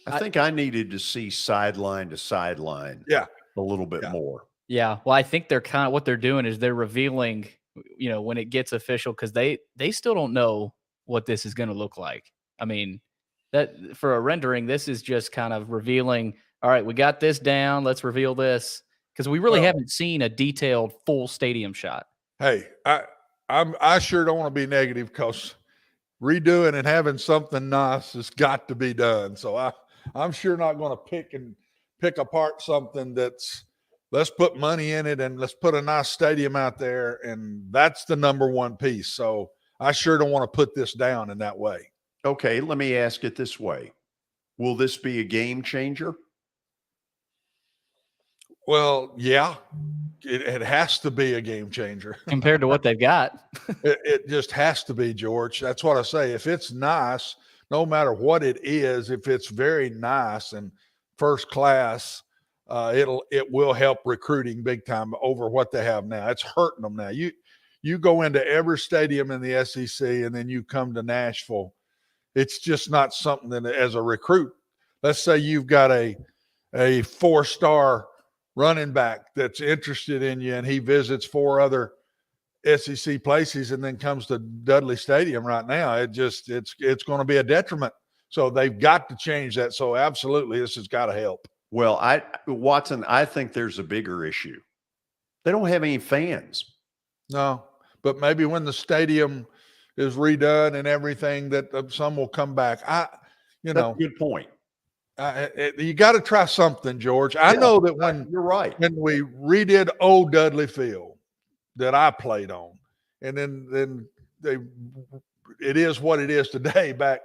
I think I needed to see sideline to sideline a little bit more. Yeah, well, I think they're what they're doing is they're revealing when it gets official, because they still don't know what this is going to look like. I mean, that for a rendering, this is just kind of revealing, all right, we got this down, let's reveal this, because we really haven't seen a detailed full stadium shot. Hey, I sure don't want to be negative, because redoing and having something nice has got to be done. So I'm sure not going to pick apart something that's, let's put money in it and let's put a nice stadium out there, and that's the number one piece. So I sure don't want to put this down in that way. Okay, let me ask it this way. Will this be a game changer? Well, yeah, it has to be a game changer. Compared to what they've got. It just has to be, George. That's what I say. If it's nice, no matter what it is, if it's very nice and first class, it will help recruiting big time over what they have now. It's hurting them now. You go into every stadium in the SEC and then you come to Nashville. It's just not something that, as a recruit, let's say you've got a 4-star running back that's interested in you and he visits 4 other SEC places and then comes to Dudley Stadium right now. It's going to be a detriment. So they've got to change that. So absolutely, this has got to help. Well, Watson, I think there's a bigger issue. They don't have any fans. No, but maybe when the stadium is redone and everything, that some will come back. That's a good point. You got to try something, George. I know that when you're right, when we redid old Dudley Field that I played on, and then it is what it is today. Back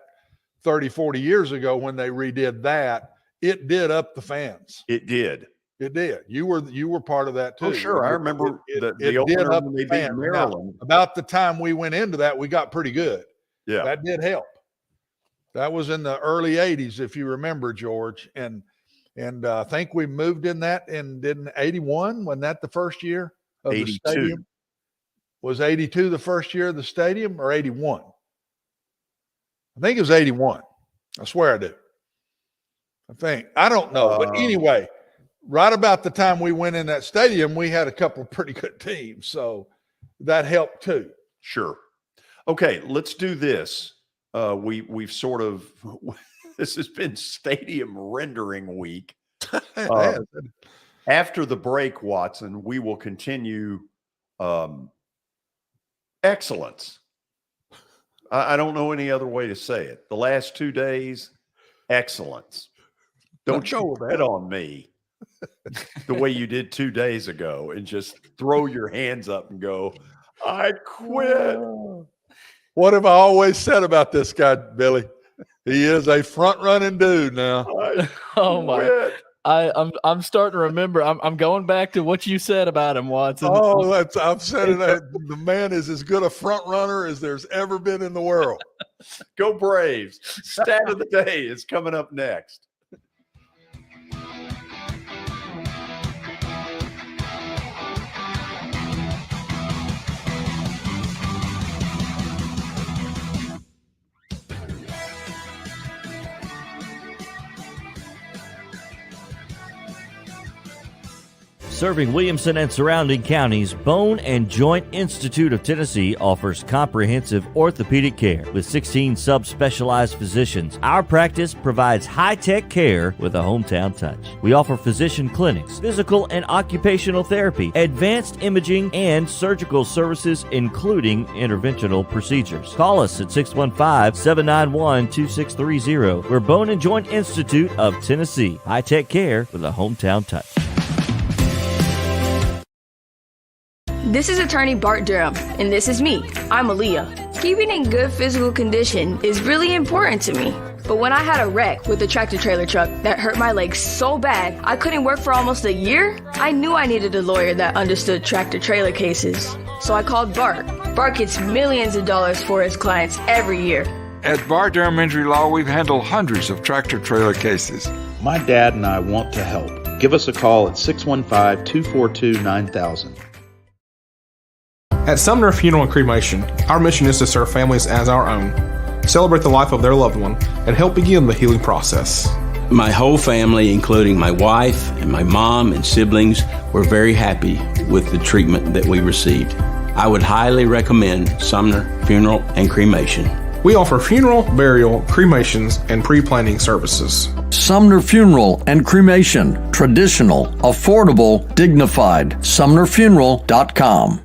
30, 40 years ago when they redid that, it did up the fans. It did. It did. You were part of that too. Oh, sure. I remember the did opener up when they the beat fans. Maryland. Now, about the time we went into that, we got pretty good. Yeah. That did help. That was in the early 80s, if you remember, George. And I think we moved in that in 81. Wasn't that the first year of 82. The stadium? Was 82 the first year of the stadium, or 81? I think it was 81. I swear I do. I don't know. But anyway, right about the time we went in that stadium, we had a couple of pretty good teams. So that helped too. Sure. Okay, let's do this. We've sort of this has been stadium rendering week. After the break, Watson, we will continue excellence. I don't know any other way to say it. The last 2 days, excellence. Don't you bet on me the way you did 2 days ago and just throw your hands up and go, I quit. What have I always said about this guy, Billy? He is a front-running dude now. Oh my! I'm starting to remember. I'm going back to what you said about him, Watson. Oh, I've said it. The man is as good a front runner as there's ever been in the world. Go Braves! Stat of the day is coming up next. Serving Williamson and surrounding counties, Bone and Joint Institute of Tennessee offers comprehensive orthopedic care with 16 subspecialized physicians. Our practice provides high-tech care with a hometown touch. We offer physician clinics, physical and occupational therapy, advanced imaging, and surgical services, including interventional procedures. Call us at 615-791-2630. We're Bone and Joint Institute of Tennessee. High-tech care with a hometown touch. This is attorney Bart Durham, and this is me. I'm Aaliyah. Keeping in good physical condition is really important to me. But when I had a wreck with a tractor-trailer truck that hurt my legs so bad I couldn't work for almost a year, I knew I needed a lawyer that understood tractor-trailer cases. So I called Bart. Bart gets millions of dollars for his clients every year. At Bart Durham Injury Law, we've handled hundreds of tractor-trailer cases. My dad and I want to help. Give us a call at 615-242-9000. At Sumner Funeral and Cremation, our mission is to serve families as our own, celebrate the life of their loved one, and help begin the healing process. My whole family, including my wife and my mom and siblings, were very happy with the treatment that we received. I would highly recommend Sumner Funeral and Cremation. We offer funeral, burial, cremations, and pre-planning services. Sumner Funeral and Cremation. Traditional, affordable, dignified. SumnerFuneral.com.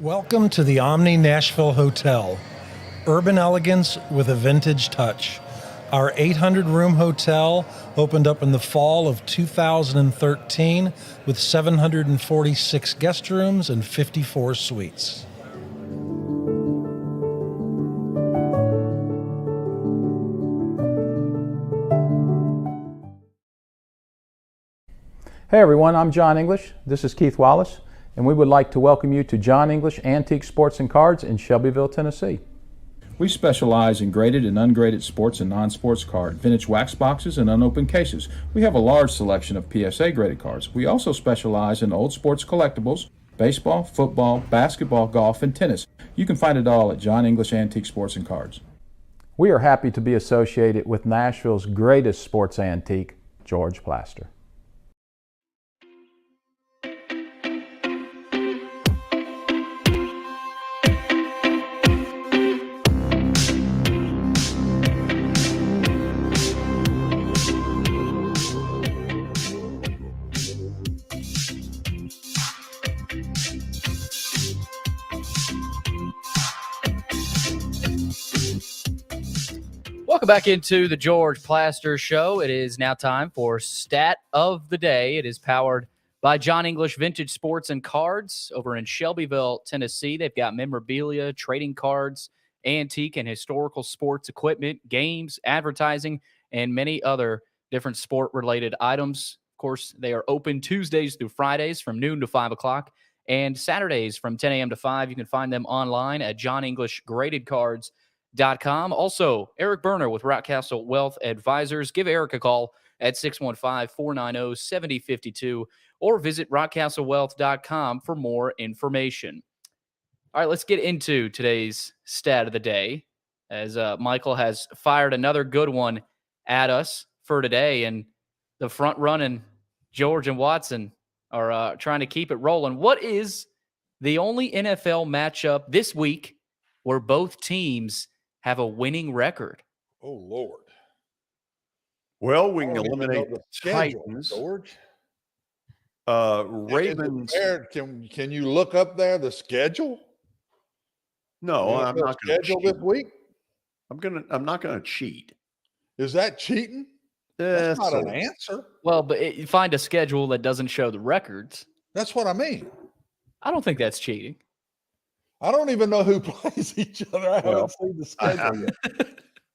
Welcome to the Omni Nashville Hotel. Urban elegance with a vintage touch. Our 800-room hotel opened up in the fall of 2013 with 746 guest rooms and 54 suites. Hey everyone, I'm John English. This is Keith Wallace, and we would like to welcome you to John English Antique Sports and Cards in Shelbyville, Tennessee. We specialize in graded and ungraded sports and non-sports cards, vintage wax boxes, and unopened cases. We have a large selection of PSA graded cards. We also specialize in old sports collectibles, baseball, football, basketball, golf, and tennis. You can find it all at John English Antique Sports and Cards. We are happy to be associated with Nashville's greatest sports antique, George Plaster. Welcome back into the George Plaster Show. It is now time for Stat of the Day. It is powered by John English Vintage Sports and Cards over in Shelbyville, Tennessee. They've got memorabilia, trading cards, antique and historical sports equipment, games, advertising, and many other different sport-related items. Of course, they are open Tuesdays through Fridays from noon to 5 o'clock and Saturdays from 10 a.m. to 5. You can find them online at JohnEnglishGradedCards.com. Also, Eric Berner with Rockcastle Wealth Advisors. Give Eric a call at 615-490-7052 or visit rockcastlewealth.com for more information. All right, let's get into today's stat of the day, as Michael has fired another good one at us for today, and the front-running George and Watson are trying to keep it rolling. What is the only NFL matchup this week where both teams have a winning record? Oh, Lord. Well, we can eliminate the Titans. George. Ravens. Can you look up there the schedule? No, I'm not going to schedule this week. I'm not going to cheat. Is that cheating? That's not an answer. Well, but you find a schedule that doesn't show the records. That's what I mean. I don't think that's cheating. I don't even know who plays each other. I haven't seen the schedule yet.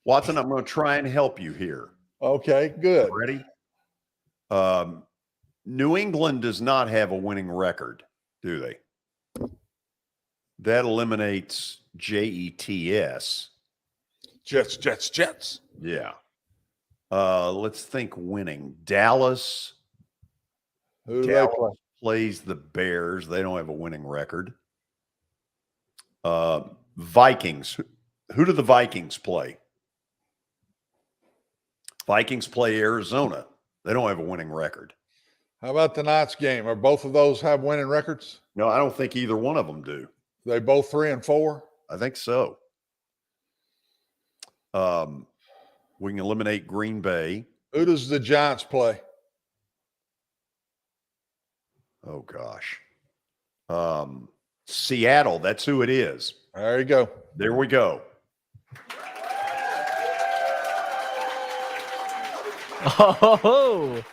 Watson, I'm going to try and help you here. Okay, good. Ready? New England does not have a winning record, do they? That eliminates Jets. Jets. Yeah. Let's think winning. Dallas. Who do they play? Plays the Bears. They don't have a winning record. Vikings. Who do the Vikings play? Vikings play Arizona. They don't have a winning record. How about tonight's game? Are both of those have winning records? No, I don't think either one of them do. They both 3-4? I think so. We can eliminate Green Bay. Who does the Giants play? Oh, gosh. Seattle. That's who it is. There you go. There we go. Oh,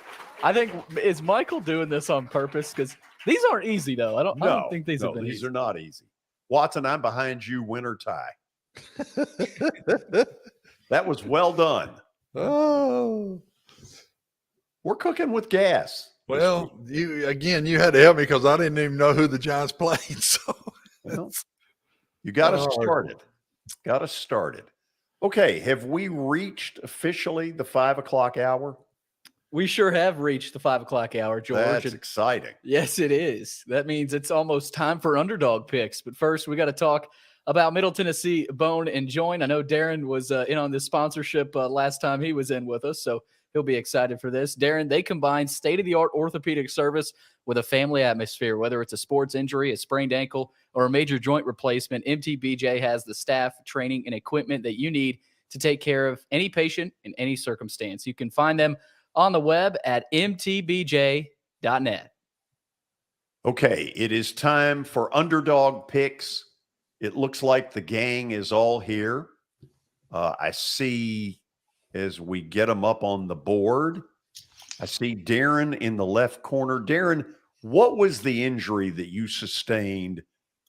I think, is Michael doing this on purpose? Because these aren't easy, though. I don't think these have been these easy. are not easy. Watson, I'm behind you, win or tie. That was well done. Oh. We're cooking with gas. Well, you had to help me because I didn't even know who the Giants played. So you got us started. Got us started. Okay, have we reached officially the 5 o'clock hour? We sure have reached the 5 o'clock hour, George. That's exciting. Yes, it is. That means it's almost time for underdog picks. But first, we got to talk about Middle Tennessee Bone and Joint. I know Darren was in on this sponsorship last time he was in with us, so he'll be excited for this. Darren, they combine state-of-the-art orthopedic service with a family atmosphere. Whether it's a sports injury, a sprained ankle, or a major joint replacement, MTBJ has the staff, training, and equipment that you need to take care of any patient in any circumstance. You can find them on the web at mtbj.net. Okay, it is time for Underdog picks. It looks like the gang is all here. I see as we get them up on the board, I see Darren in the left corner. Darren, what was the injury that you sustained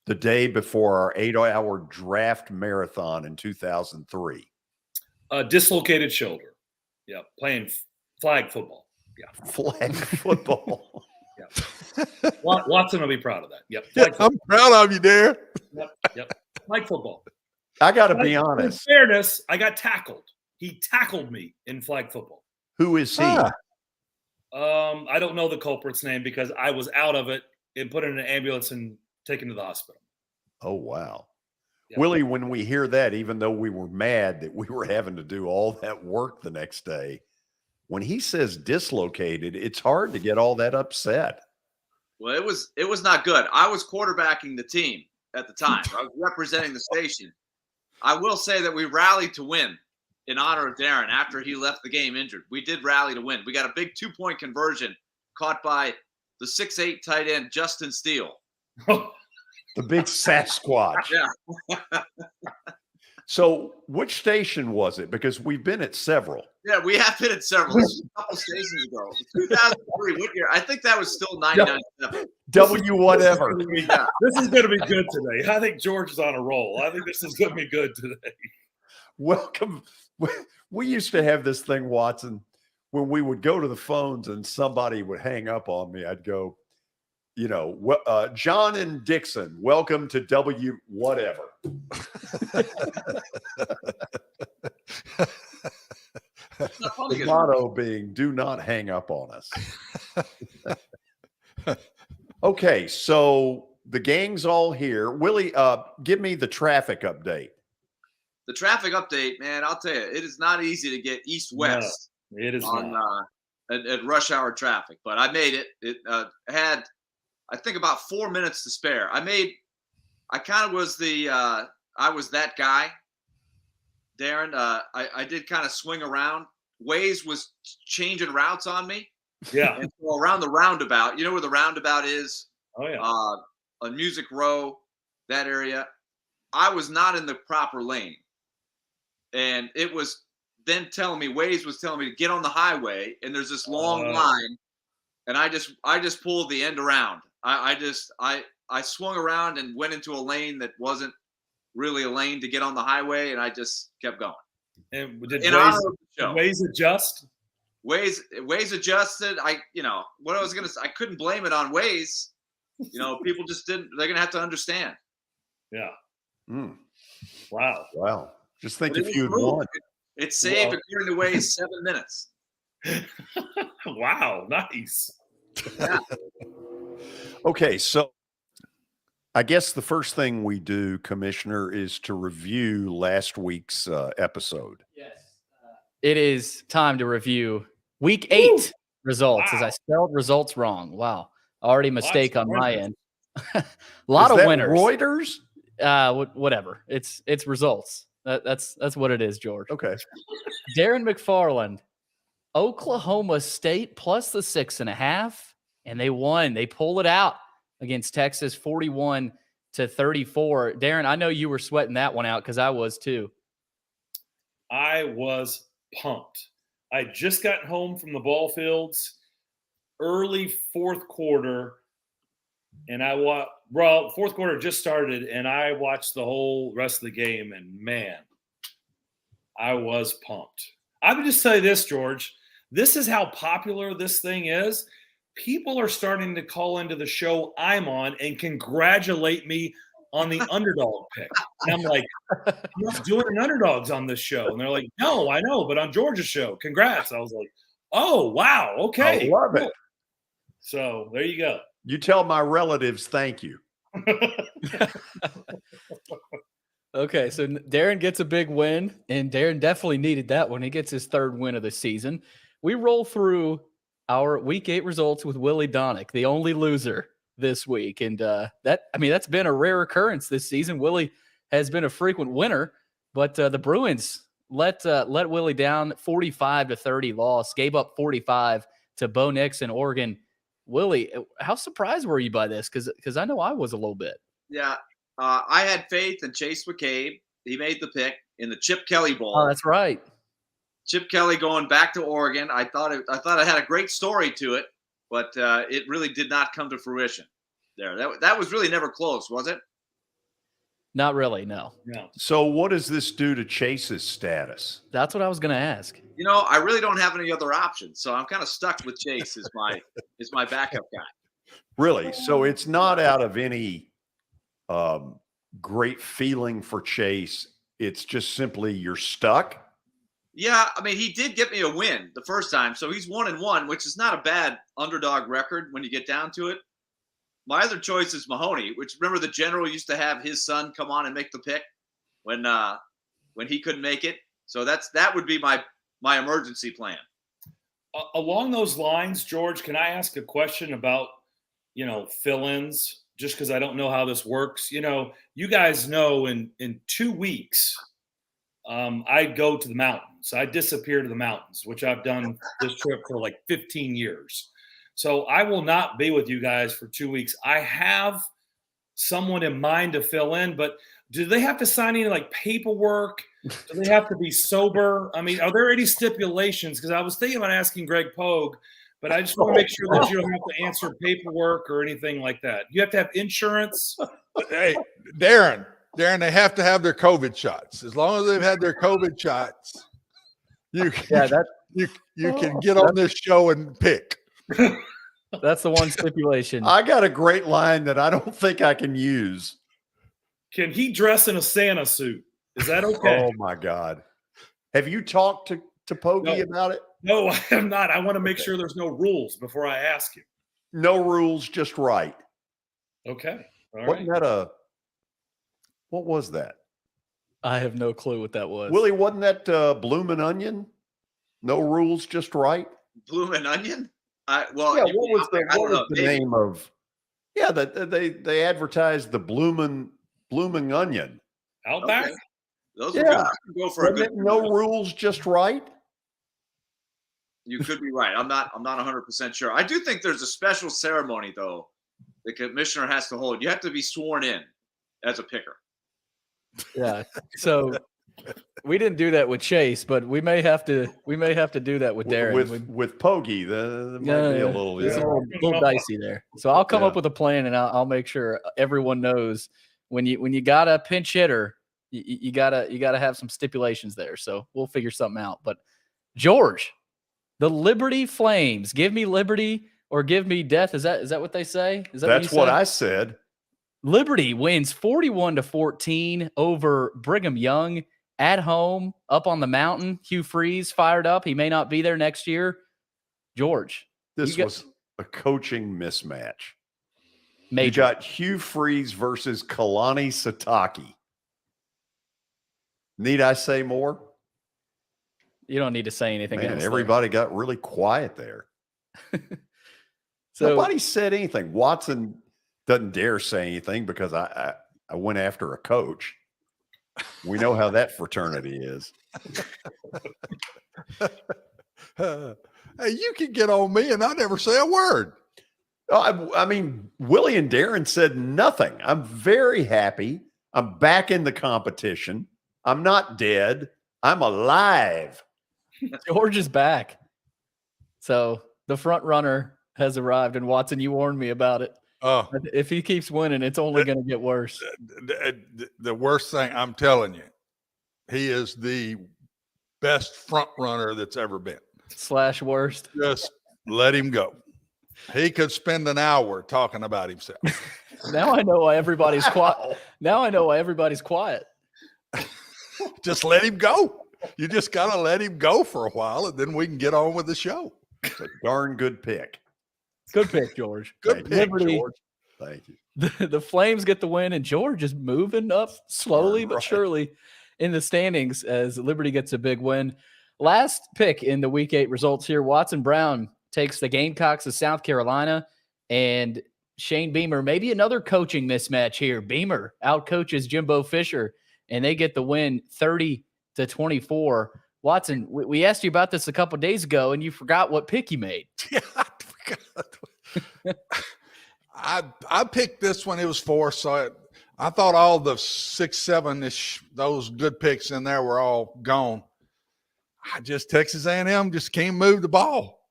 the day before our 8-hour draft marathon in 2003? Dislocated shoulder. Yeah, playing flag football. Yeah, flag football. Yeah, Watson will be proud of that. Yep, I'm proud of you, Darren. Yep, flag football. I got to be honest. In fairness, I got tackled. He tackled me in flag football. Who is he? I don't know the culprit's name because I was out of it and put in an ambulance and taken to the hospital. Oh, wow. Yep. Willie, when we hear that, even though we were mad that we were having to do all that work the next day, when he says dislocated, it's hard to get all that upset. Well, it was not good. I was quarterbacking the team at the time. I was representing the station. I will say that we rallied to win in honor of Darren after he left the game injured. We did rally to win. We got a big 2-point conversion caught by the 6'8" tight end, Justin Steele. The big Sasquatch. Yeah. So which station was it? Because we've been at several. Yeah, we have been at several. This was a couple stations ago. 2003, what year? I think that was still 99.7. W whatever. This is going to be good today. I think George is on a roll. I think this is going to be good today. Welcome. We used to have this thing, Watson, when we would go to the phones and somebody would hang up on me. I'd go, John and Dixon, welcome to W whatever. The motto being, do not hang up on us. Okay, so the gang's all here. Willie, give me the traffic update. The traffic update, man, I'll tell you, it is not easy to get east-west it is at rush hour traffic, but I made it. It had, I think, about 4 minutes to spare. I kind of was I was that guy, Darren. I did kind of swing around. Waze was changing routes on me. Yeah. And so around the roundabout, you know where the roundabout is? Oh, yeah. On Music Row, that area. I was not in the proper lane. And it was then telling me, Waze was telling me to get on the highway, and there's this long line, and I just pulled the end around. I swung around and went into a lane that wasn't really a lane to get on the highway, and I just kept going. And did Waze adjust? Waze adjusted. What I was gonna say, I couldn't blame it on Waze. People just didn't. They're gonna have to understand. Yeah. Mm. Wow. Just think if you'd won. It saved, according to Waze, 7 minutes. Wow, nice. Yeah. Okay, so I guess the first thing we do, Commissioner, is to review last week's episode. Yes. It is time to review Week 8 results, as I spelled results wrong. Wow. Already a mistake on my end. A lot of winners. Reuters? Whatever. It's results. That's what it is, George. Okay. Darren McFarland, Oklahoma State plus the 6.5, and they won. They pulled it out against Texas, 41-34. Darren, I know you were sweating that one out because I was too. I was pumped. I just got home from the ball fields, early fourth quarter, and fourth quarter just started, and I watched the whole rest of the game, and man, I was pumped. I would just say this, George. This is how popular this thing is. People are starting to call into the show I'm on and congratulate me on the underdog pick. And I'm like, I'm not doing an underdogs on this show. And they're like, no, I know, but on George's show. Congrats. I was like, oh, wow. Okay. I love it. So there you go. You tell my relatives thank you. Okay, so Darren gets a big win, and Darren definitely needed that one. He gets his third win of the season. We roll through our Week 8 results with Willie Donick, the only loser this week, and that's been a rare occurrence this season. Willie has been a frequent winner, but the Bruins let Willie down, 45-30 loss, gave up 45 to Bo Nix in Oregon. Willie, how surprised were you by this? Because I know I was a little bit. Yeah. I had faith in Chase McCabe. He made the pick in the Chip Kelly Bowl. Oh, that's right. Chip Kelly going back to Oregon. I thought it had a great story to it, but it really did not come to fruition there. That was really never close, was it? Not really, no. No. So what does this do to Chase's status? That's what I was going to ask. I really don't have any other options, so I'm kind of stuck with Chase as my backup guy. Really? So it's not out of any great feeling for Chase. It's just simply you're stuck. Yeah, I mean, he did get me a win the first time, so he's 1-1, which is not a bad underdog record when you get down to it. My other choice is Mahoney, which remember the general used to have his son come on and make the pick when he couldn't make it. So that would be my emergency plan. Along those lines, George, can I ask a question about fill-ins? Just because I don't know how this works. You guys know in 2 weeks, I go to the mountains. I disappear to the mountains, which I've done this trip for like 15 years. So I will not be with you guys for 2 weeks. I have someone in mind to fill in, but do they have to sign any like paperwork? Do they have to be sober? I mean, are there any stipulations? Because I was thinking about asking Greg Pogue, but I just want to make sure that you don't have to answer paperwork or anything like that. You have to have insurance. Hey, Darren, they have to have their COVID shots. As long as they've had their COVID shots, you can get on this show and pick. That's the one stipulation. I got a great line that I don't think I can use. Can he dress in a Santa suit? Is that okay? Oh my God. Have you talked to Poggy about it? No, I am not. I want to make sure there's no rules before I ask you. No rules, just right. Okay. All Wasn't right. that what was that? I have no clue what that was. Willie, wasn't that Bloomin' Onion? No rules, just right? Bloomin' Onion? What was the name of? Yeah, they advertised the blooming onion. Outback? Okay. Those are good. I can go for a good. No rules, just right. You could be right. I'm not 100% sure. I do think there's a special ceremony though the commissioner has to hold. You have to be sworn in as a picker. Yeah. So we didn't do that with Chase, but we may have to do that with Darren. With Poggy. There might be a little, it's a little dicey there. So I'll come up with a plan, and I'll make sure everyone knows when you got a pinch hitter, you gotta have some stipulations there. So we'll figure something out. But George, the Liberty Flames, give me liberty or give me death. Is that what they say? That's what I said. Liberty wins 41-14 over Brigham Young at home, up on the mountain. Hugh Freeze fired up. He may not be there next year. George. This was a coaching mismatch. Major. You got Hugh Freeze versus Kalani Sitake. Need I say more? You don't need to say anything else. Everybody got really quiet there. So nobody said anything. Watson doesn't dare say anything because I went after a coach. We know how that fraternity is. Hey, you can get on me and I never say a word. I mean, Willie and Darren said nothing. I'm very happy. I'm back in the competition. I'm not dead. I'm alive. George is back. So the front runner has arrived, and Watson, you warned me about it. Oh, if he keeps winning, it's only going to get worse. The worst thing, I'm telling you, he is the best front runner that's ever been. / worst. Just let him go. He could spend an hour talking about himself. Now I know why everybody's quiet. Now I know why everybody's quiet. Just let him go. You just got to let him go for a while, and then we can get on with the show. It's a darn good pick. Good pick, George. Good pick, Liberty, George. Thank you. The Flames get the win, and George is moving up slowly but surely in the standings as Liberty gets a big win. Last pick in the Week 8 results here, Watson Brown takes the Gamecocks of South Carolina, and Shane Beamer, maybe another coaching mismatch here. Beamer outcoaches Jimbo Fisher, and they get the win 30-24. Watson, we asked you about this a couple days ago, and you forgot what pick you made. Yeah, I forgot. I picked this one. It was 4, so I thought all the 6, 7-ish, those good picks in there were all gone. Texas A&M just can't move the ball.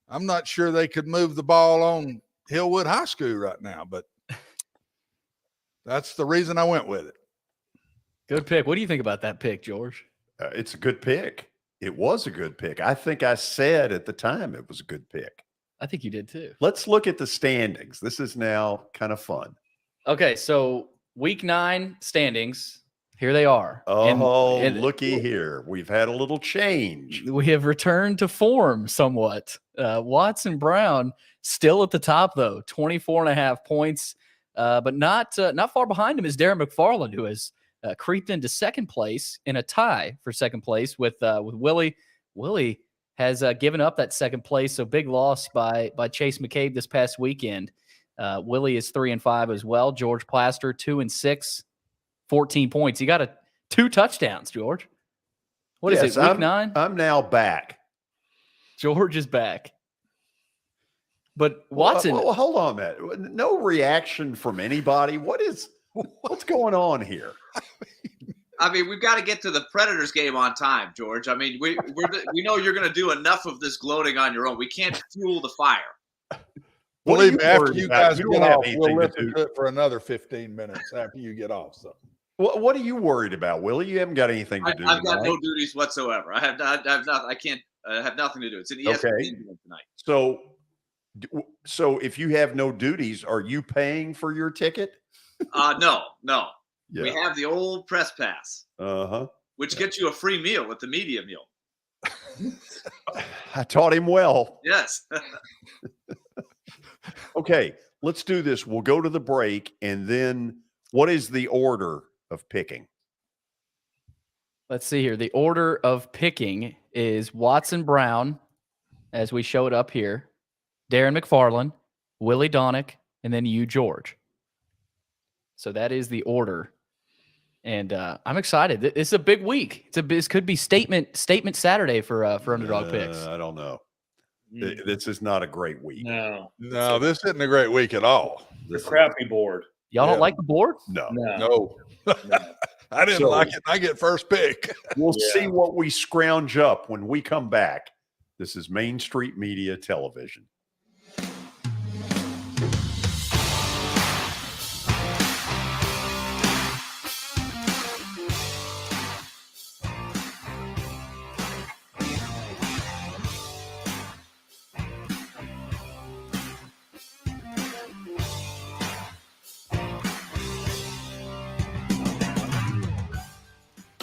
I'm not sure they could move the ball on Hillwood High School right now, but that's the reason I went with it. Good pick. What do you think about that pick, George? It's a good pick. It was a good pick. I think I said at the time it was a good pick. I think you did too. Let's look at the standings. This is now kind of fun. Okay, so Week 9 standings. Here they are. Oh, and looky here. We've had a little change. We have returned to form somewhat. Watson Brown still at the top, though, 24.5 points. But not far behind him is Darren McFarland, who has creeped into second place in a tie for second place with Willie. Willie has given up that second place, so big loss by Chase McCabe this past weekend. Willie is 3-5 as well. George Plaster 2-6. 14 points. You got 2 touchdowns, George. What is it, Week 9? I'm now back. George is back. But Watson. Well, hold on, man. No reaction from anybody. What's going on here? I mean, we've got to get to the Predators game on time, George. I mean, we know you're going to do enough of this gloating on your own. We can't fuel the fire. Believe me, after you guys get off, we'll listen to it for another 15 minutes after you get off. So. What are you worried about, Willie? You haven't got anything to do. I've got no duties whatsoever. I have nothing. I can't have nothing to do. It's an ESPN tonight. So if you have no duties, are you paying for your ticket? No. Yeah. We have the old press pass, which gets you a free meal with the media meal. I taught him well. Yes. Okay, let's do this. We'll go to the break, and then what is the order of picking? Let's see here. The order of picking is Watson Brown, as we showed up here, Darren McFarland, Willie Donick, and then you, George. So that is the order. And I'm excited. It's a big week. This could be statement Saturday for Underdog picks. I don't know. This is not a great week. No, this isn't a great week at all. The crappy board. Y'all don't like the board? No. I didn't like it. I get first pick. We'll see what we scrounge up when we come back. This is Main Street Media Television.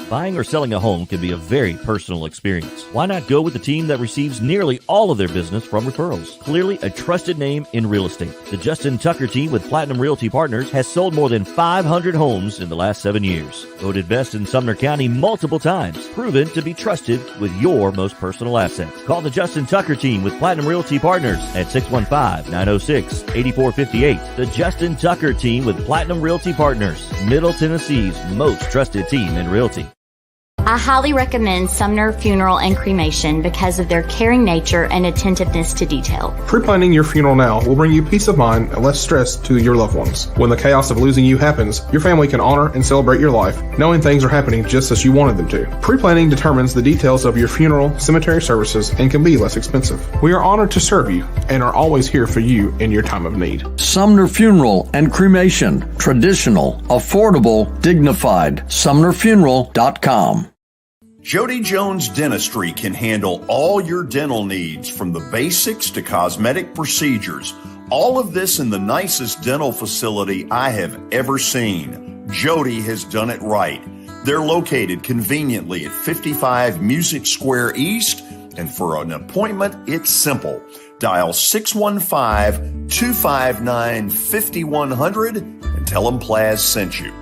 Buying or selling a home can be a very personal experience. Why not go with the team that receives nearly all of their business from referrals? Clearly a trusted name in real estate. The Justin Tucker team with Platinum Realty Partners has sold more than 500 homes in the last 7 years. Voted best in Sumner County multiple times. Proven to be trusted with your most personal assets. Call the Justin Tucker team with Platinum Realty Partners at 615-906-8458. The Justin Tucker team with Platinum Realty Partners, Middle Tennessee's most trusted team in realty. I highly recommend Sumner Funeral and Cremation because of their caring nature and attentiveness to detail. Pre-planning your funeral now will bring you peace of mind and less stress to your loved ones. When the chaos of losing you happens, your family can honor and celebrate your life, knowing things are happening just as you wanted them to. Pre-planning determines the details of your funeral, cemetery services, and can be less expensive. We are honored to serve you and are always here for you in your time of need. Sumner Funeral and Cremation. Traditional, affordable, dignified. SumnerFuneral.com. Jody Jones Dentistry can handle all your dental needs, from the basics to cosmetic procedures. All of this in the nicest dental facility I have ever seen. Jody has done it right. They're located conveniently at 55 Music Square East And for an appointment, it's simple. Dial 615-259-5100 and tell them Plaz sent you.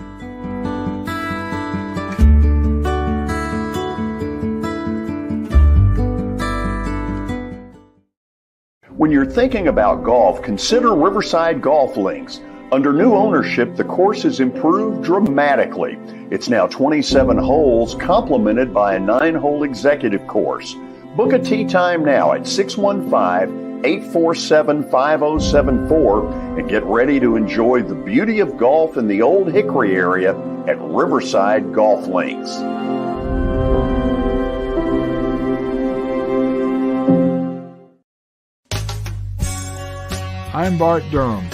When you're thinking about golf, consider Riverside Golf Links. Under new ownership, the course has improved dramatically. It's now 27 holes, complemented by a 9-hole executive course. Book a tee time now at 615-847-5074 and get ready to enjoy the beauty of golf in the Old Hickory area at Riverside Golf Links. I'm Bart Durham.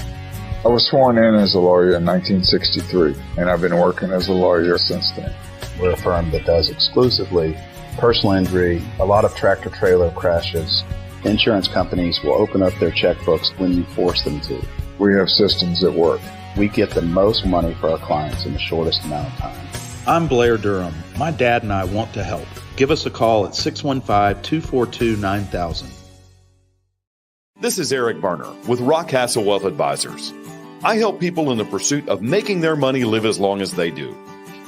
I was sworn in as a lawyer in 1963, and I've been working as a lawyer since then. We're a firm that does exclusively personal injury, a lot of tractor-trailer crashes. Insurance companies will open up their checkbooks when you force them to. We have systems that work. We get the most money for our clients in the shortest amount of time. I'm Blair Durham. My dad and I want to help. Give us a call at 615-242-9000. This is Eric Berner with Rockcastle Wealth Advisors. I help people in the pursuit of making their money live as long as they do.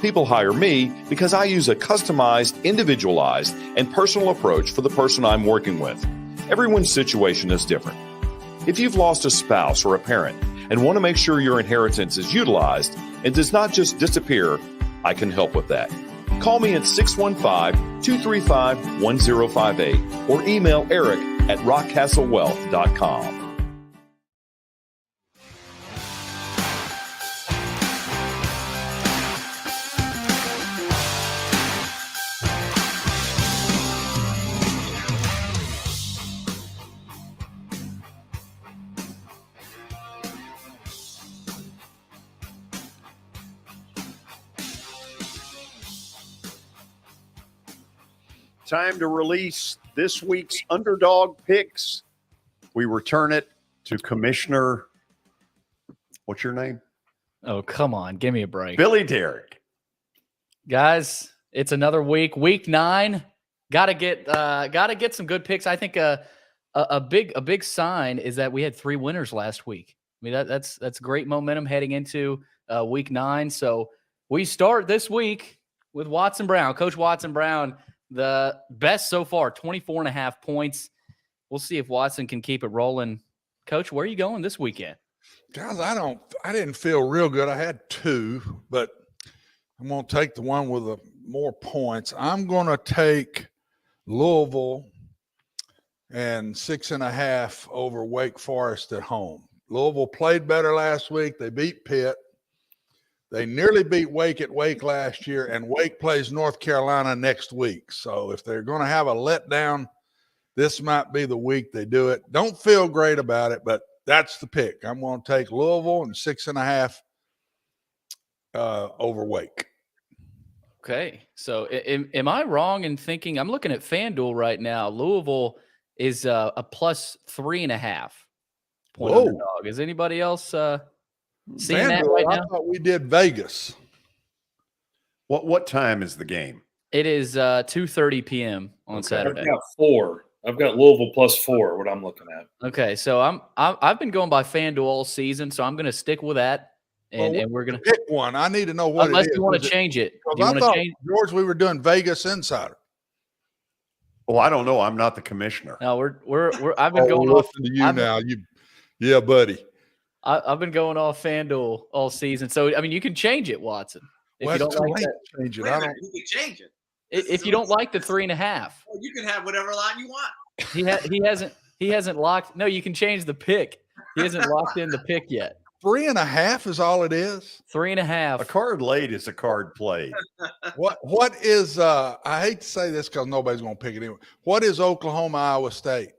People hire me because I use a customized, individualized, and personal approach for the person I'm working with. Everyone's situation is different. If you've lost a spouse or a parent and want to make sure your inheritance is utilized and does not just disappear, I can help with that. Call me at 615-235-1058 or email Eric at rockcastlewealth.com. Time to release this week's Underdog picks. We return it to Commissioner, what's your name? Oh, come on. Give me a break. Billy Derrick. Guys, it's another week. Week 9. Gotta get some good picks. I think a big sign is that we had 3 winners last week. I mean, that's great momentum heading into week 9. So we start this week with Watson Brown. Coach Watson Brown, the best so far, 24.5 points. We'll see if Watson can keep it rolling. Coach, where are you going this weekend? Guys, I didn't feel real good. I had 2, but I'm going to take the one with the more points. I'm going to take Louisville and 6.5 over Wake Forest at home. Louisville played better last week. They beat Pitt. They nearly beat Wake at Wake last year, and Wake plays North Carolina next week. So if they're going to have a letdown, this might be the week they do it. Don't feel great about it, but that's the pick. I'm going to take Louisville and 6.5 over Wake. Okay. So am I wrong in thinking, I'm looking at FanDuel right now, Louisville is a plus 3.5 point underdog. Is anybody else seeing FanDuel, that right I now? thought we did Vegas. What time is the game? It is 2:30 p.m. on Saturday. I've got 4. I've got Louisville plus 4. What I'm looking at. Okay, so I've been going by FanDuel all season, so I'm going to stick with that, and we're going to pick one. I need to know what unless it is. you want to change it. Do you I want to thought, change? George, we were doing Vegas Insider. Well, I don't know. I'm not the commissioner. No, we're I've been going off to you now. Yeah, buddy. I've been going off FanDuel all season, so I mean you can change it, Watson. If you don't like that, change it. Wait a minute, you can change it. If you don't like the 3.5, Well, you can have whatever line you want. he hasn't locked. No, you can change the pick. He hasn't locked in the pick yet. 3.5 is all it is. 3.5. A card laid is a card played. What is I hate to say this because nobody's going to pick it anyway. What is Oklahoma, Iowa State?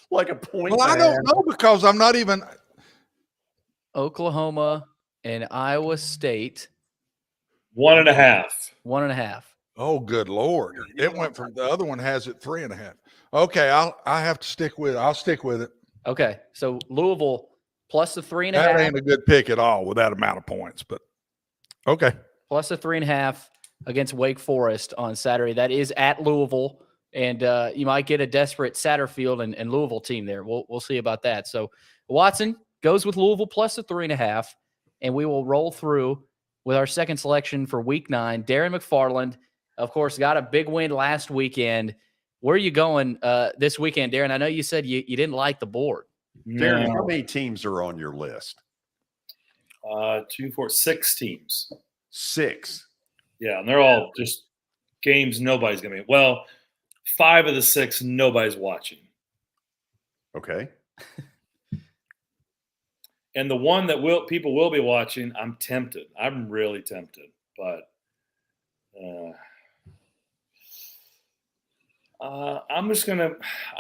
Like a point. Well, I don't know because I'm not even. Oklahoma and Iowa State. 1.5. 1.5. Oh, good Lord. It went from the other one has it 3.5. Okay, I have to stick with it. I'll stick with it. Okay. So Louisville plus the 3.5. That ain't a good pick at all with that amount of points, but okay. Plus the 3.5. against Wake Forest on Saturday. That is at Louisville, and you might get a desperate Satterfield and Louisville team there. We'll see about that. So Watson goes with Louisville plus a 3.5, and we will roll through with our second selection for Week 9. Darren McFarland, of course, got a big win last weekend. Where are you going this weekend, Darren? I know you said you didn't like the board. Darren, how many teams are on your list? 2, 4, 6 teams. 6. Yeah, and they're all just games nobody's going to be. Well, 5 of the 6 nobody's watching. Okay. And the one that people will be watching, I'm tempted. I'm really tempted, but I'm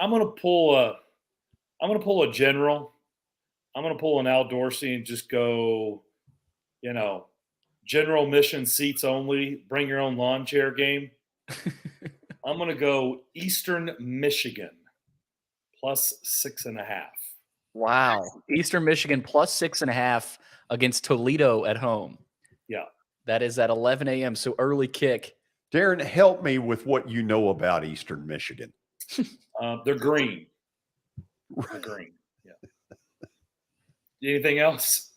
gonna pull a general. I'm gonna pull an Al Dorsey and just go, general mission seats only. Bring your own lawn chair game. I'm gonna go Eastern Michigan plus 6.5. Wow, Eastern Michigan plus 6.5 against Toledo at home. Yeah, that is at 11 a.m. So early kick. Darren, help me with what you know about Eastern Michigan. They're green. They're green. Yeah. Anything else?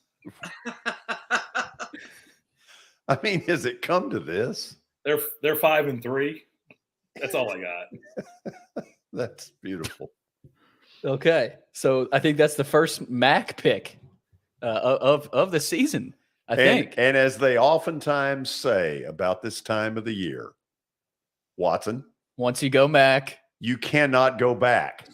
I mean, has it come to this? They're 5-3. That's all I got. That's beautiful. Okay, so I think that's the first MAC pick of the season. I think. And as they oftentimes say about this time of the year, Watson, once you go MAC, you cannot go back.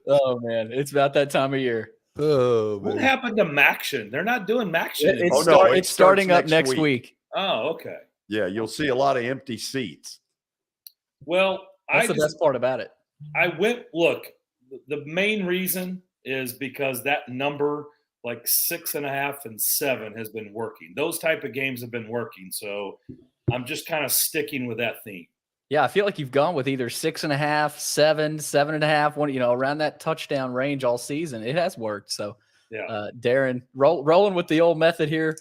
Oh man, it's about that time of year. Oh, what happened to Maction? They're not doing Maction. It's starting up next week. Oh, okay. Yeah, you'll see a lot of empty seats. Well, that's the best part about it. Look, the main reason is because that number, like 6.5 and 7, has been working. Those type of games have been working. So I'm just kind of sticking with that theme. Yeah, I feel like you've gone with either 6.5, 7, 7.5, around that touchdown range all season. It has worked. So, yeah, Darren, rolling with the old method here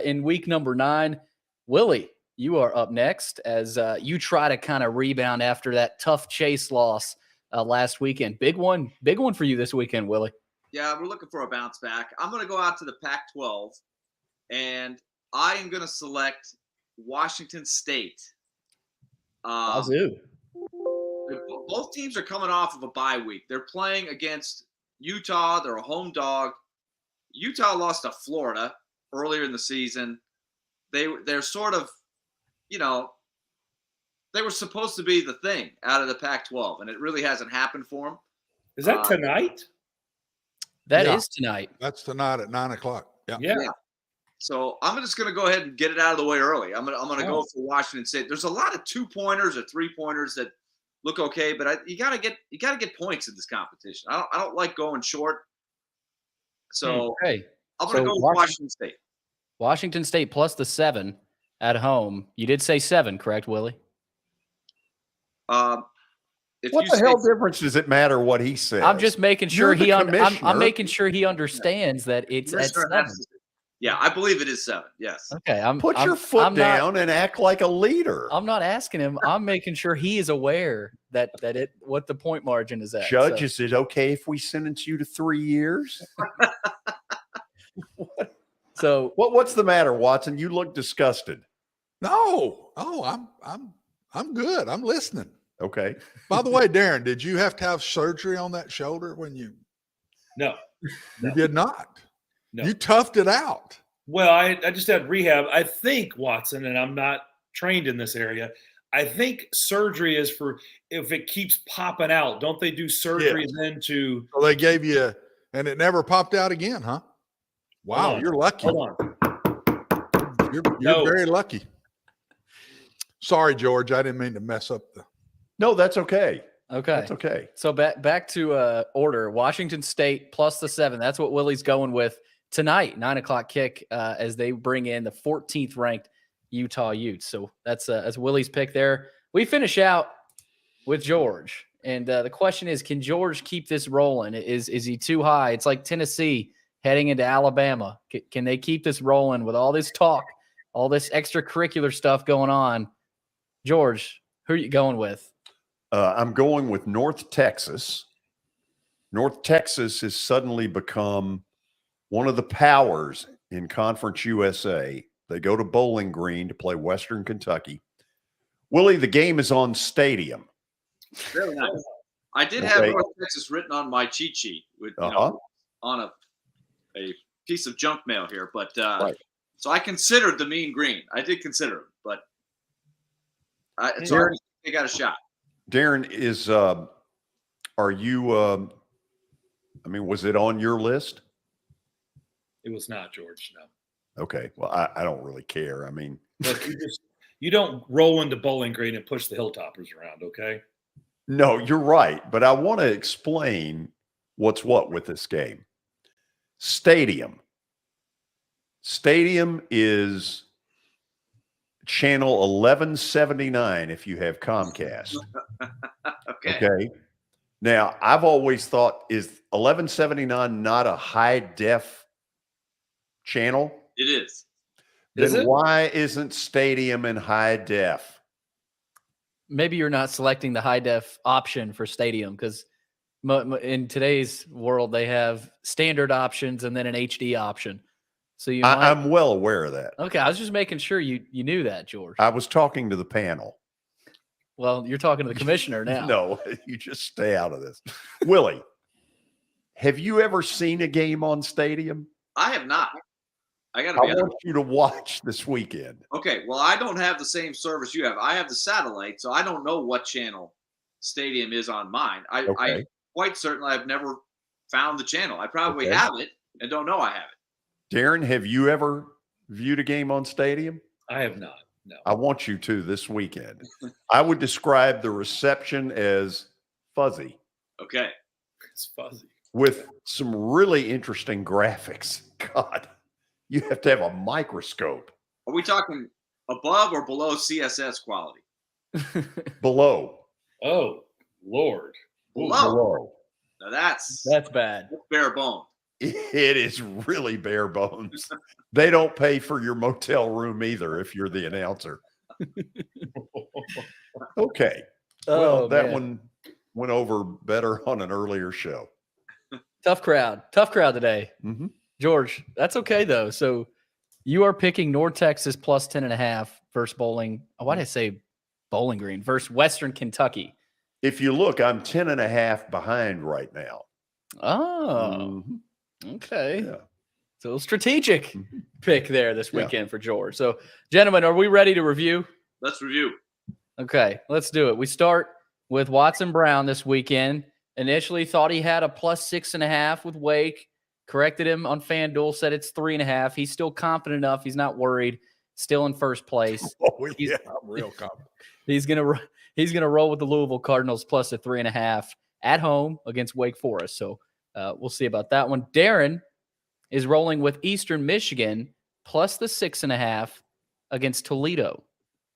in week number 9. Willie, you are up next as you try to kind of rebound after that tough Chase loss last weekend. Big one for you this weekend, Willie. Yeah, we're looking for a bounce back. I'm going to go out to the Pac-12, and I am going to select Washington State. Wazoo. Both teams are coming off of a bye week. They're playing against Utah. They're a home dog. Utah lost to Florida earlier in the season. They're sort of, they were supposed to be the thing out of the Pac-12, and it really hasn't happened for them. Is that tonight? That is tonight. That's tonight at 9:00. Yeah. So I'm just going to go ahead and get it out of the way early. I'm going to go for Washington State. There's a lot of 2-pointers or 3-pointers that look okay, but you got to get points in this competition. I don't like going short. So I'm going to go with Washington State. Washington State plus the 7 at home. You did say 7, correct, Willie? What the hell difference does it matter what he says? I'm just making sure I'm making sure he understands that it's at 7. Yeah, I believe it is 7. Yes. Okay. Put your foot down and act like a leader. I'm not asking him. I'm making sure he is aware that what the point margin is at. Judge, is it okay if we sentence you to 3 years? So what's the matter, Watson? You look disgusted. No. Oh, I'm good. I'm listening. Okay. By the way, Darren, did you have to have surgery on that shoulder when you? No. You did not. No. You toughed it out. Well, I just had rehab. I think, Watson, and I'm not trained in this area, I think surgery is for if it keeps popping out. Don't they do surgery then to? So they gave you, and it never popped out again, huh? Wow, you're lucky. Hold on. You're very lucky. Sorry, George. I didn't mean to mess up the. No, that's okay. Okay. That's okay. So back to order. Washington State plus the 7. That's what Willie's going with tonight, 9:00 kick as they bring in the 14th ranked Utah Utes. So that's Willie's pick there. We finish out with George. And the question is, can George keep this rolling? Is he too high? It's like Tennessee heading into Alabama. Can they keep this rolling with all this talk all this extracurricular stuff going on. George, who are you going with? I'm going with North Texas. North Texas has suddenly become one of the powers in Conference USA. They go to Bowling Green to play Western Kentucky. Willie, the game is on Stadium. Very nice. I did have North Texas written on my cheat sheet with on a piece of junk mail here, but so I considered the Mean Green. I did consider it, but they got a shot. Darren, are you? I mean, was it on your list? It was not, George. No. Okay. Well, I don't really care. I mean, look, you don't roll into Bowling Green and push the Hilltoppers around, okay? No, you're right. But I want to explain what's what with this game. Stadium is channel 1179 if you have Comcast. Okay. Now, I've always thought, is 1179 not a high def channel? It is. Then why isn't Stadium in high def? Maybe you're not selecting the high def option for Stadium, because in today's world they have standard options and then an HD option. So I'm well aware of that. Okay, I was just making sure you knew that, George. I was talking to the panel. Well, you're talking to the commissioner now. No, you just stay out of this. Willie, have you ever seen a game on Stadium? I have not. I want you to watch this weekend. Okay, well, I don't have the same service you have. I have the satellite, so I don't know what channel Stadium is on mine. I quite certainly I've never found the channel. I probably have it and don't know I have it. Darren, have you ever viewed a game on Stadium? I have not. No. I want you to this weekend. I would describe the reception as fuzzy. Okay. It's fuzzy. With some really interesting graphics. God, you have to have a microscope. Are we talking above or below CSS quality? Below. Oh, Lord. Below. Now that's bad. Bare bone. It is really bare bones. They don't pay for your motel room either if you're the announcer. Okay. Well, that one went over better on an earlier show. Tough crowd today. Mm-hmm. George, that's okay though. So you are picking North Texas plus 10.5 versus Bowling. Why did I say Bowling Green versus Western Kentucky? If you look, I'm 10.5 behind right now. Oh, okay. Yeah. So strategic pick there this weekend for George. So, gentlemen, are we ready to review? Let's review. Okay, let's do it. We start with Watson Brown this weekend. Initially thought he had a plus 6.5 with Wake. Corrected him on FanDuel, said it's 3.5. He's still confident enough. He's not worried. Still in first place. Oh, yeah, I'm real confident. He's gonna roll with the Louisville Cardinals plus a 3.5 at home against Wake Forest. So we'll see about that one. Darren is rolling with Eastern Michigan plus the 6.5 against Toledo.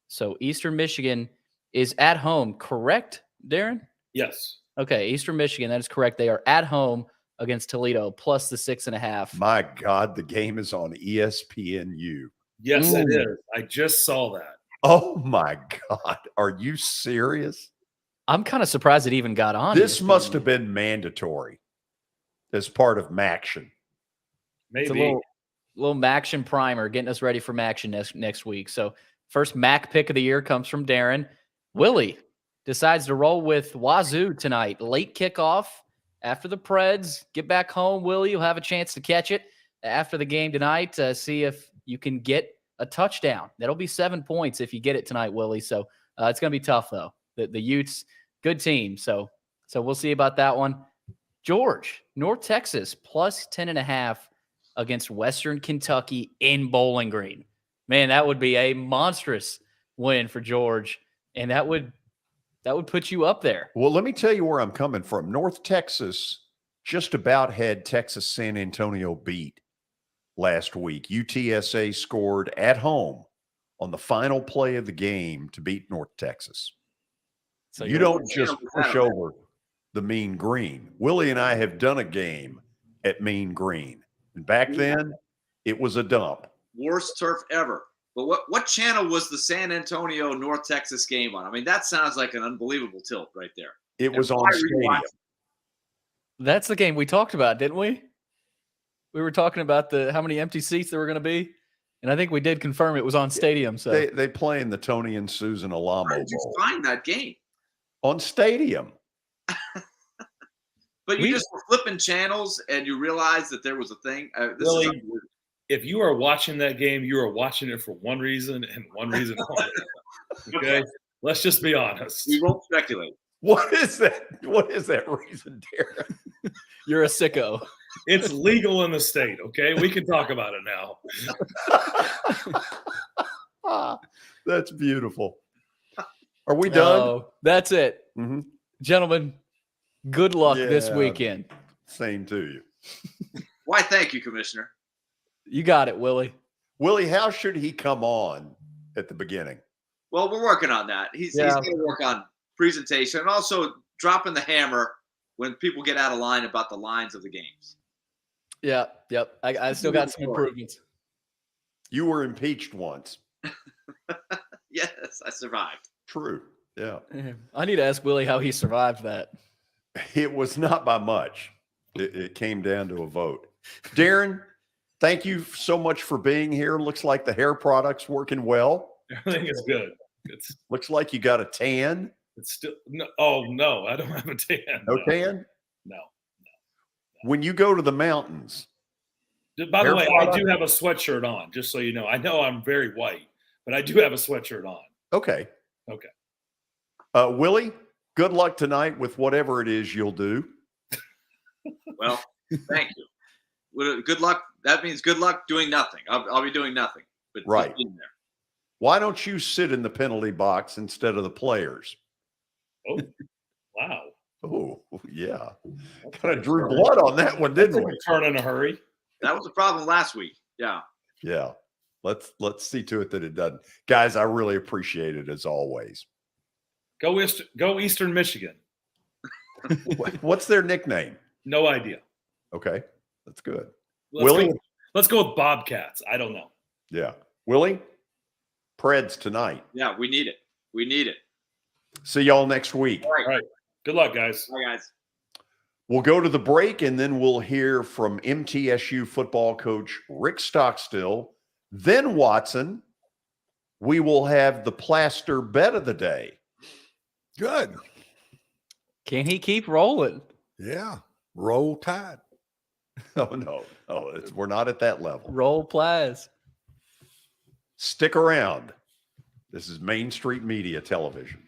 So Eastern Michigan is at home, correct, Darren? Yes. Okay, Eastern Michigan, that is correct. They are at home against Toledo plus the 6.5. My God, the game is on ESPNU. Yes, it is. I just saw that. Oh my God. Are you serious? I'm kind of surprised it even got on. This must have been mandatory as part of Maction. Maybe. It's a little Maction primer getting us ready for Maction next week. So first Mac pick of the year comes from Darren. Willie decides to roll with Wazoo tonight. Late kickoff after the Preds. Get back home, Willie. You'll have a chance to catch it after the game tonight. See if you can get a touchdown. That'll be 7 points if you get it tonight, Willie. So it's going to be tough, though. The Utes, good team. So we'll see about that one. George, North Texas, plus 10.5 against Western Kentucky in Bowling Green. Man, that would be a monstrous win for George, and that would put you up there. Well, let me tell you where I'm coming from. North Texas just about had Texas San Antonio beat last week. UTSA scored at home on the final play of the game to beat North Texas. So you don't just push over the Mean Green. Willie and I have done a game at Mean Green. And back then, it was a dump. Worst turf ever. But what channel was the San Antonio North Texas game on? I mean, that sounds like an unbelievable tilt right there. It was on Stadium. That's the game we talked about, didn't we? We were talking about how many empty seats there were going to be, and I think we did confirm it was on Stadium. So they play in the Tony and Susan Alamo Where did you Bowl. find that game? On Stadium. But you just were flipping channels and you realized that there was a thing. Really, if you are watching that game, you are watching it for one reason and one reason only. Okay? Let's just be honest. We won't speculate. What is that? What is that reason, Darren? You're a sicko. It's legal in the state, okay? We can talk about it now. That's beautiful. Are we done? No, that's it. Mm-hmm. Gentlemen, good luck this weekend. Same to you. Why, thank you, Commissioner. You got it, Willie. Willie, how should he come on at the beginning? Well, we're working on that. He's going to work on presentation and also dropping the hammer when people get out of line about the lines of the games. Yeah, yep. I still got some improvements. You were impeached once. Yes, I survived. True. Yeah. I need to ask Willie how he survived that. It was not by much. It came down to a vote. Darren, thank you so much for being here. Looks like the hair product's working well. Everything is good. Looks like you got a tan. It's still no. Oh no, I don't have a tan. No tan? No. When you go to the mountains. By the way, I do have a sweatshirt on, just so you know. I know I'm very white, but I do have a sweatshirt on. Okay. Okay. Willie, good luck tonight with whatever it is you'll do. Well, thank you. Well, good luck. That means good luck doing nothing. I'll be doing nothing. But right. Being there. Why don't you sit in the penalty box instead of the players? Oh, wow. Oh, yeah. Kind of drew blood on that one, didn't we? Turn in a hurry. That was a problem last week. Yeah. Yeah. Let's see to it that it doesn't. Guys, I really appreciate it as always. Go Eastern Michigan. What's their nickname? No idea. Okay. That's good. Let's go with Bobcats. I don't know. Yeah. Willie? Preds tonight. Yeah, we need it. We need it. See y'all next week. All right. Good luck, guys. All right, guys. We'll go to the break, and then we'll hear from MTSU football coach Rick Stockstill. Then, Watson, we will have the plaster bet of the day. Good. Can he keep rolling? Yeah. Roll Tide. Oh, no. Oh, we're not at that level. Roll Plaz. Stick around. This is Main Street Media Television.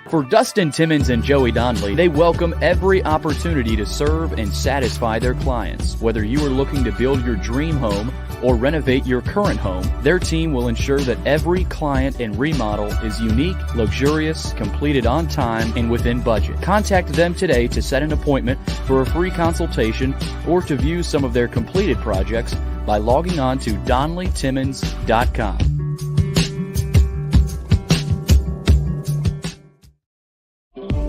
For Dustin Timmons and Joey Donnelly, they welcome every opportunity to serve and satisfy their clients. Whether you are looking to build your dream home or renovate your current home, their team will ensure that every client and remodel is unique, luxurious, completed on time, and within budget. Contact them today to set an appointment for a free consultation or to view some of their completed projects by logging on to DonnellyTimmons.com.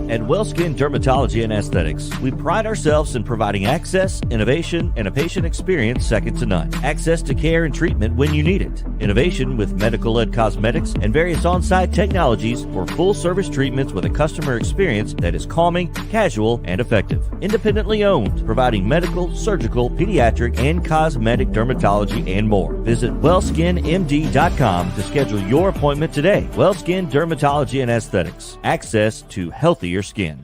At WellSkin Dermatology and Aesthetics, we pride ourselves in providing access, innovation, and a patient experience second to none. Access to care and treatment when you need it. Innovation with medical-led cosmetics and various on-site technologies for full-service treatments with a customer experience that is calming, casual, and effective. Independently owned, providing medical, surgical, pediatric, and cosmetic dermatology and more. Visit WellSkinMD.com to schedule your appointment today. WellSkin Dermatology and Aesthetics. Access to healthier skin.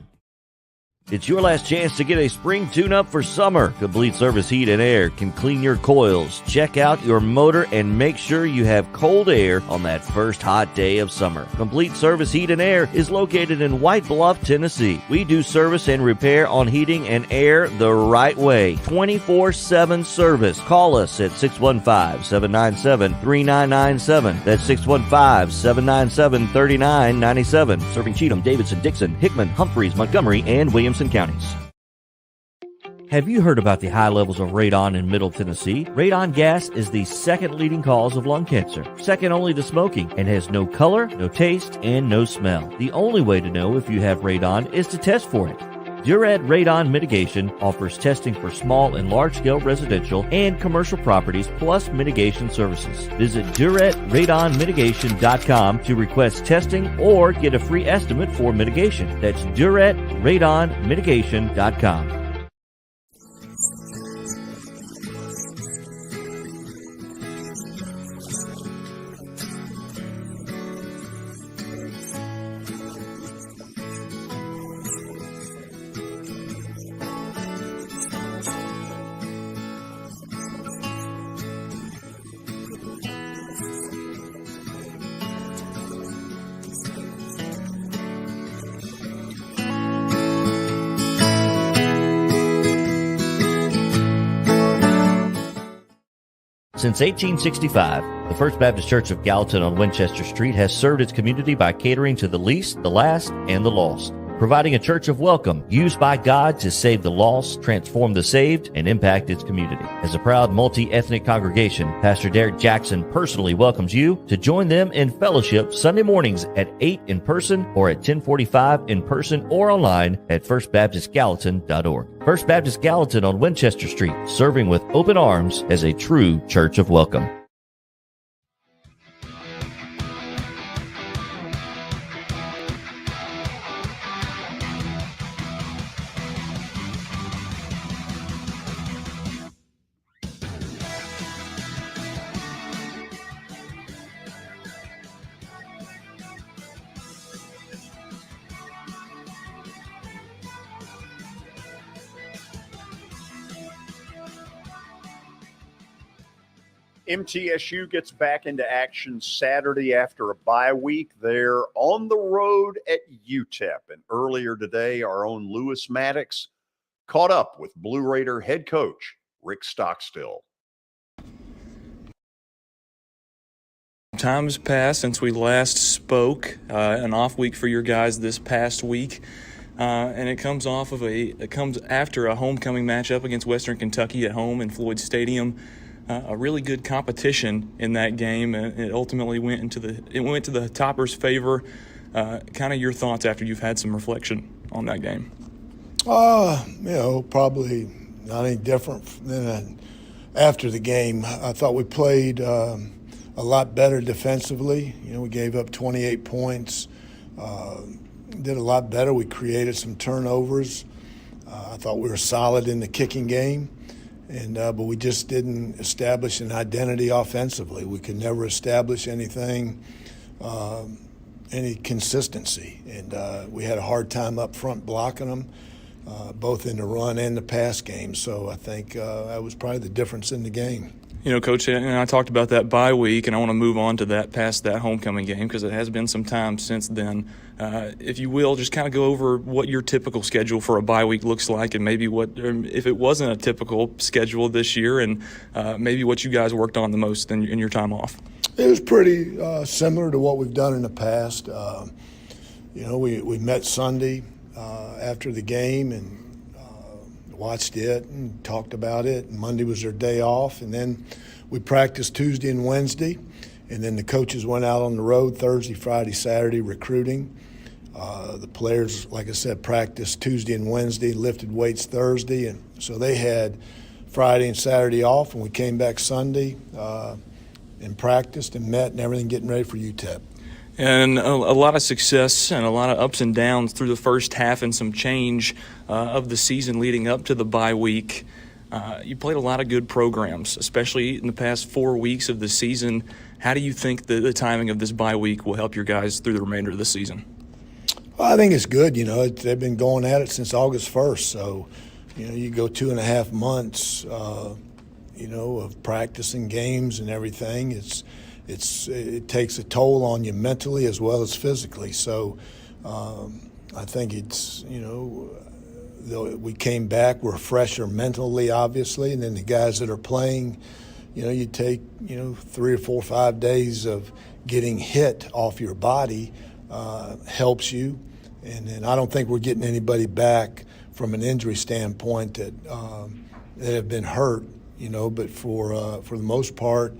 It's your last chance to get a spring tune-up for summer. Complete Service Heat and Air can clean your coils, check out your motor, and make sure you have cold air on that first hot day of summer. Complete Service Heat and Air is located in White Bluff, Tennessee. We do service and repair on heating and air the right way. 24/7 service. Call us at 615-797-3997. That's 615-797-3997. Serving Cheatham, Davidson, Dixon, Hickman, Humphreys, Montgomery, and Williamson counties. Have you heard about the high levels of radon in Middle Tennessee? Radon gas is the second leading cause of lung cancer, second only to smoking, and has no color, no taste, and no smell. The only way to know if you have radon is to test for it. Duret Radon Mitigation offers testing for small and large-scale residential and commercial properties, plus mitigation services. Visit DuretRadonMitigation.com to request testing or get a free estimate for mitigation. That's DuretRadonMitigation.com. Since 1865, the First Baptist Church of Gallatin on Winchester Street has served its community by catering to the least, the last, and the lost, providing a church of welcome used by God to save the lost, transform the saved, and impact its community. As a proud multi-ethnic congregation, Pastor Derek Jackson personally welcomes you to join them in fellowship Sunday mornings at 8 in person or at 10:45 in person or online at firstbaptistgallatin.org. First Baptist Gallatin on Winchester Street, serving with open arms as a true church of welcome. MTSU gets back into action Saturday after a bye week. They're on the road at UTEP. And earlier today, our own Lewis Maddox caught up with Blue Raider head coach Rick Stockstill. Time has passed since we last spoke. An off week for your guys this past week. And it comes after a homecoming matchup against Western Kentucky at home in Floyd Stadium. A really good competition in that game, and it ultimately went to the Toppers' favor. Kind of your thoughts after you've had some reflection on that game. Probably not any different than after the game. I thought we played a lot better defensively. We gave up 28 points. Did a lot better. We created some turnovers. I thought we were solid in the kicking game. But we just didn't establish an identity offensively. We could never establish anything, any consistency. And we had a hard time up front blocking them, both in the run and the pass game. So I think that was probably the difference in the game. Coach, and I talked about that bye week, and I want to move on to that past that homecoming game because it has been some time since then. If you will, just kind of go over what your typical schedule for a bye week looks like, and maybe if it wasn't a typical schedule this year, and maybe what you guys worked on the most in your time off. It was pretty similar to what we've done in the past. We met Sunday after the game and watched it and talked about it. Monday was their day off, and then we practiced Tuesday and Wednesday, and then the coaches went out on the road Thursday, Friday, Saturday recruiting. The players, like I said, practiced Tuesday and Wednesday, lifted weights Thursday, and so they had Friday and Saturday off, and we came back Sunday and practiced and met and everything, getting ready for UTEP. And a lot of success and a lot of ups and downs through the first half and some change of the season leading up to the bye week. You played a lot of good programs, especially in the past 4 weeks of the season. How do you think the timing of this bye week will help your guys through the remainder of the season? Well, I think it's good. They've been going at it since August 1st. So, you go 2.5 months, of practicing games and everything. It takes a toll on you mentally as well as physically. So, I think it's, we came back, we're fresher mentally, obviously, and then the guys that are playing, you take, 3 or 4 or 5 days of getting hit off your body helps you. And then I don't think we're getting anybody back from an injury standpoint that have been hurt, but for the most part,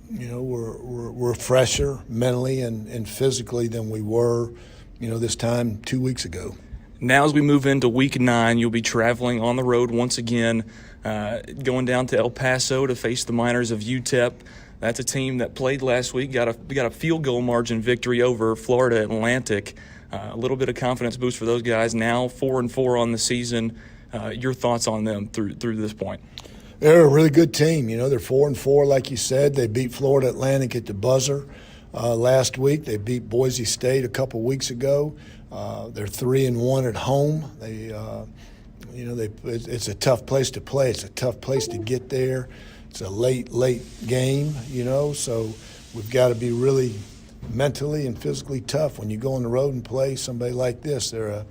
we're fresher mentally and physically than we were, this time 2 weeks ago. Now as we move into Week 9, you'll be traveling on the road once again, going down to El Paso to face the Miners of UTEP. That's a team that played last week, got a field goal margin victory over Florida Atlantic. A little bit of confidence boost for those guys. Now 4-4 on the season. Your thoughts on them through this point? They're a really good team. They're 4-4, like you said. They beat Florida Atlantic at the buzzer last week. They beat Boise State a couple weeks ago. They're 3-1 at home. It's a tough place to play. It's a tough place to get there. It's a late game, so we've got to be really mentally and physically tough when you go on the road and play somebody like this. They're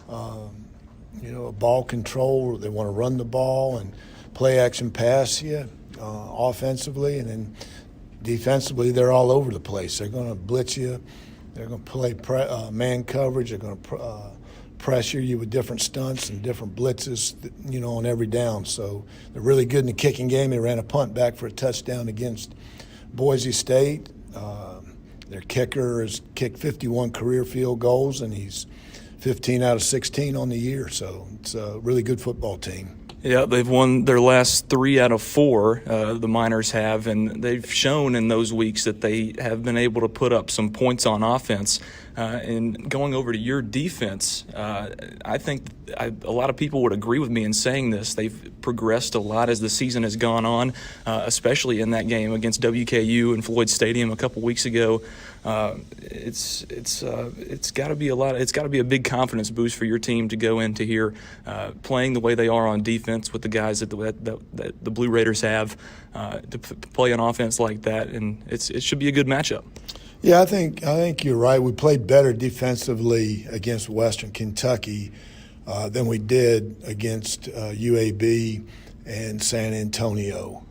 a ball control. They want to run the ball and play action pass you offensively, and then defensively they're all over the place. They're going to blitz you. They're going to play man coverage. They're going to pressure you with different stunts and different blitzes, on every down. So they're really good in the kicking game. They ran a punt back for a touchdown against Boise State. Their kicker has kicked 51 career field goals, and he's 15 out of 16 on the year. So it's a really good football team. Yeah, they've won their last 3 out of 4, the Miners have, and they've shown in those weeks that they have been able to put up some points on offense. And going over to your defense, I think a lot of people would agree with me in saying this. They've progressed a lot as the season has gone on, especially in that game against WKU in Floyd Stadium a couple weeks ago. It's got to be it's got to be a big confidence boost for your team to go into here playing the way they are on defense with the guys that the Blue Raiders have to play an offense like that, and it should be a good matchup. Yeah, I think you're right. We played better defensively against Western Kentucky than we did against UAB and San Antonio.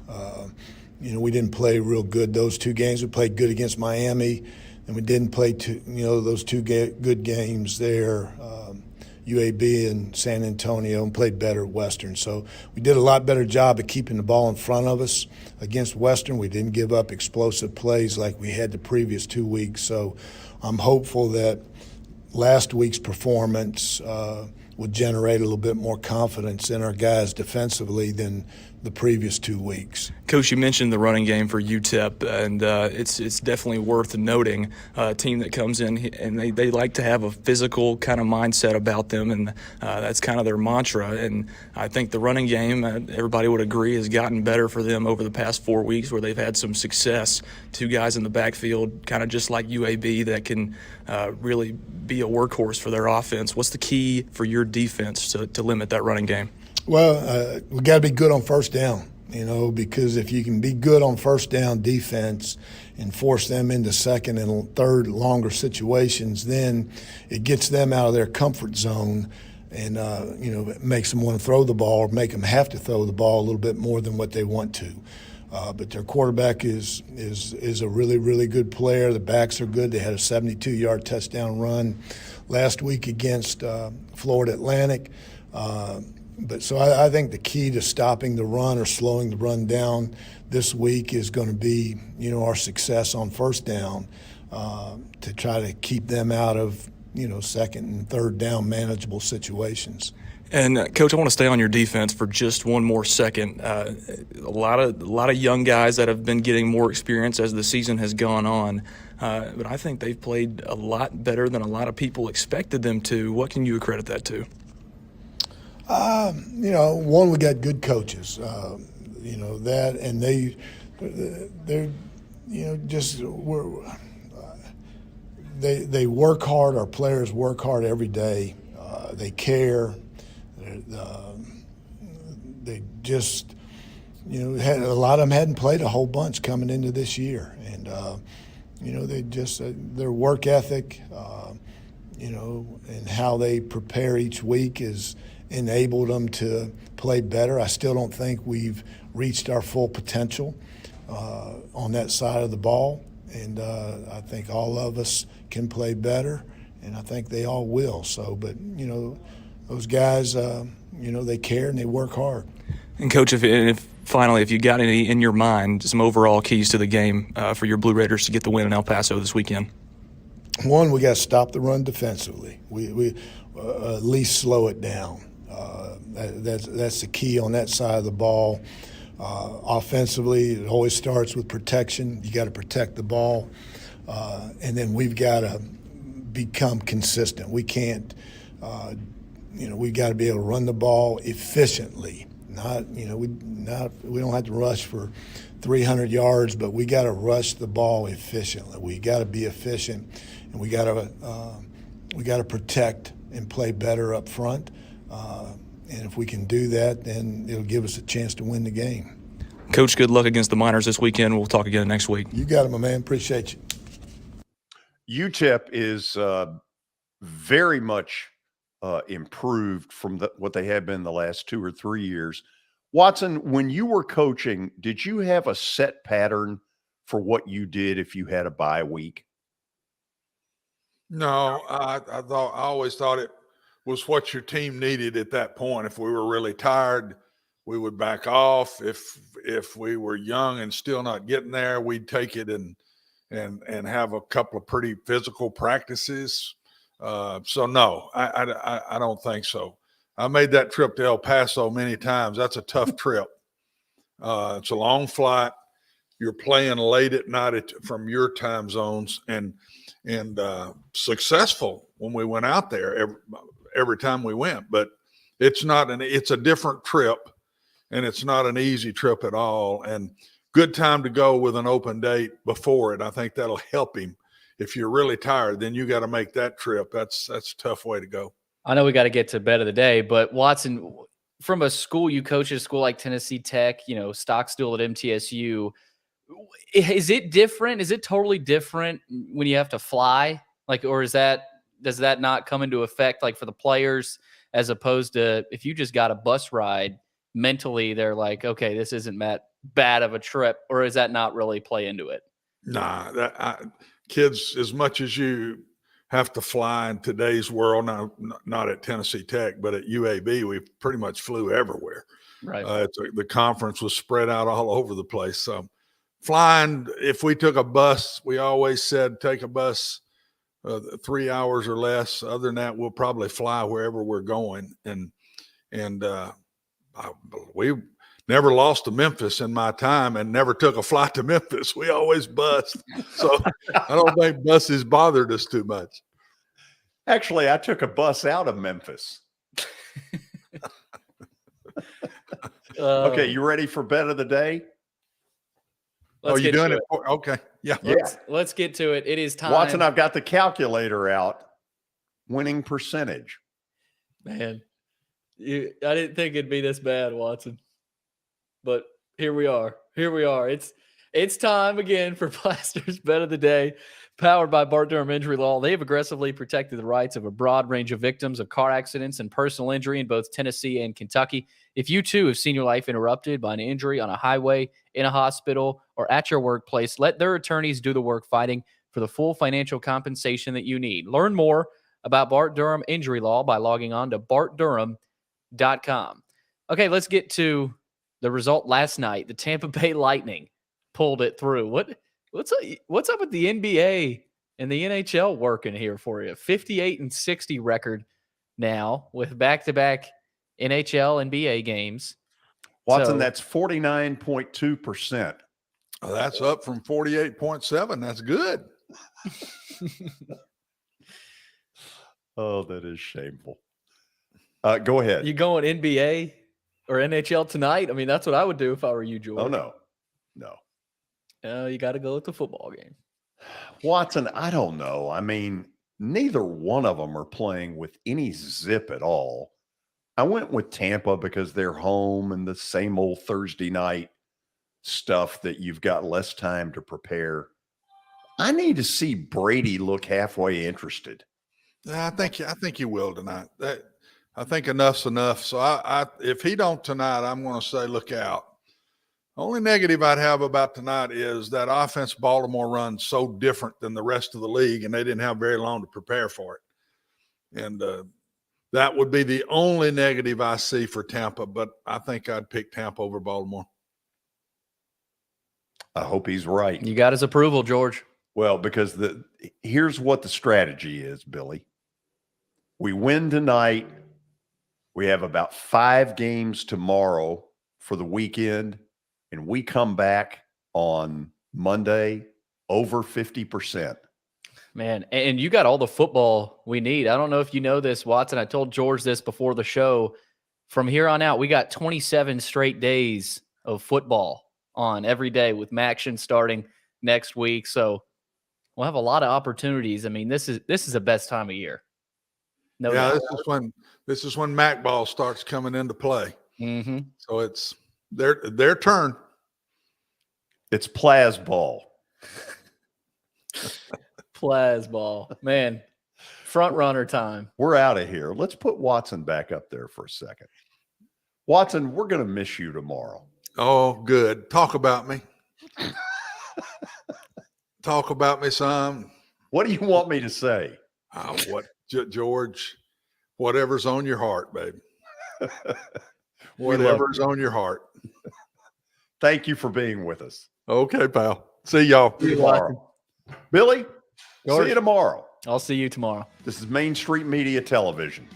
We didn't play real good those 2 games. We played good against Miami, and we didn't play those 2 good games there, UAB and San Antonio, and played better at Western. So we did a lot better job of keeping the ball in front of us against Western. We didn't give up explosive plays like we had the previous 2 weeks. So I'm hopeful that last week's performance would generate a little bit more confidence in our guys defensively than the previous 2 weeks. Coach, you mentioned the running game for UTEP, and it's definitely worth noting. A team that comes in and they like to have a physical kind of mindset about them, and that's kind of their mantra. And I think the running game, everybody would agree, has gotten better for them over the past 4 weeks, where they've had some success. 2 guys in the backfield, kind of just like UAB, that can really be a workhorse for their offense. What's the key for your defense to limit that running game? Well, we got to be good on first down, because if you can be good on first down defense and force them into second and third longer situations, then it gets them out of their comfort zone and, it makes them want to throw the ball or make them have to throw the ball a little bit more than what they want to. But their quarterback is a really, really good player. The backs are good. They had a 72-yard touchdown run last week against Florida Atlantic. So I think the key to stopping the run or slowing the run down this week is going to be, our success on first down to try to keep them out of, second and third down manageable situations. And Coach, I want to stay on your defense for just one more second. A lot of young guys that have been getting more experience as the season has gone on, but I think they've played a lot better than a lot of people expected them to. What can you accredit that to? One, we got good coaches, that, and they're they work hard. Our players work hard every day. They care. They just, a lot of them hadn't played a whole bunch coming into this year, and they just their work ethic, and how they prepare each week has enabled them to play better. I still don't think we've reached our full potential on that side of the ball, and I think all of us can play better, and I think they all will. So, but those guys, they care and they work hard. And Coach, if finally, if you got any in your mind, some overall keys to the game for your Blue Raiders to get the win in El Paso this weekend. One, we got to stop the run defensively. We at least slow it down. That's the key on that side of the ball. Offensively, it always starts with protection. You got to protect the ball, and then we've got to become consistent. We can't, we've got to be able to run the ball efficiently. We don't have to rush for 300 yards, but we got to rush the ball efficiently. We got to be efficient, and we got to protect and play better up front. And if we can do that, then it'll give us a chance to win the game. Coach, good luck against the Miners this weekend. We'll talk again next week. You got it, my man. Appreciate you. UTEP is very much improved from what they have been the last 2 or 3 years. Watson, when you were coaching, did you have a set pattern for what you did if you had a bye week? No, I always thought it was what your team needed at that point. If we were really tired, we would back off. If we were young and still not getting there, we'd take it and have a couple of pretty physical practices. So no, I don't think so. I made that trip to El Paso many times. That's a tough trip. It's a long flight. You're playing late at night from your time zones, and successful when we went out there every time we went. But it's a different trip, and it's not an easy trip at all. And good time to go with an open date before it. I think that'll help him. If you're really tired, then you got to make that trip. That's a tough way to go. I know we got to get to bet of the day, but Watson, from a school you coach at a school like Tennessee Tech, Stockstill at MTSU, is it different? Is it totally different when you have to fly? Or does that not come into effect for the players, as opposed to if you just got a bus ride, mentally they're like, okay, this isn't that bad of a trip, or does that not really play into it? Nah, kids, as much as you have to fly in today's world, not at Tennessee Tech, but at UAB, we pretty much flew everywhere. Right. The conference was spread out all over the place. So flying, if we took a bus, we always said take a bus 3 hours or less. Other than that, we'll probably fly wherever we're going. And we never lost to Memphis in my time, and never took a flight to Memphis. We always bussed. So I don't think buses bothered us too much. Actually, I took a bus out of Memphis. Okay, you ready for bet of the day? You doing it? Okay. Yeah. Let's get to it. It is time. Watson, I've got the calculator out. Winning percentage. Man, I didn't think it'd be this bad, Watson. But here we are. It's time again for Plaster's Bet of the Day, powered by Bart Durham Injury Law. They have aggressively protected the rights of a broad range of victims of car accidents and personal injury in both Tennessee and Kentucky. If you too have seen your life interrupted by an injury on a highway, in a hospital, or at your workplace, let their attorneys do the work fighting for the full financial compensation that you need. Learn more about Bart Durham Injury Law by logging on to bartdurham.com. Okay, let's get to the result last night. The Tampa Bay Lightning pulled it through. What's up with the NBA and the NHL working here for you? 58-60 record now with back-to-back NHL, NBA games. Watson, that's 49.2%. Oh, that's up from 48.7. That's good. Oh, that is shameful. Go ahead. You going NBA or NHL tonight? I mean, that's what I would do if I were you, George. Oh, no. You got to go with the football game. Watson, I don't know. I mean, neither one of them are playing with any zip at all. I went with Tampa because they're home and the same old Thursday night stuff that you've got less time to prepare. I need to see Brady look halfway interested. I think he will tonight. I think enough's enough. So if he don't tonight, I'm going to say look out. Only negative I'd have about tonight is that offense Baltimore runs so different than the rest of the league, and they didn't have very long to prepare for it. And that would be the only negative I see for Tampa, but I think I'd pick Tampa over Baltimore. I hope he's right. You got his approval, George. Well, because here's what the strategy is, Billy. We win tonight. We have about 5 games tomorrow for the weekend, and we come back on Monday over 50%. Man, and you got all the football we need. I don't know if you know this, Watson. I told George this before the show. From here on out, we got 27 straight days of football on every day with Maction starting next week. So we'll have a lot of opportunities. I mean, this is the best time of year. No doubt. This is when Mac ball starts coming into play. Mm-hmm. So it's their turn. It's Plaz ball. Plaz ball. Man, front runner time. We're out of here. Let's put Watson back up there for a second. Watson, we're going to miss you tomorrow. Oh, good. Talk about me. Talk about me some. What do you want me to say? George, whatever's on your heart, baby. Whatever's on your heart. Thank you for being with us. Okay, pal. See y'all. See you tomorrow. Billy, George, see you tomorrow. I'll see you tomorrow. This is Main Street Media Television.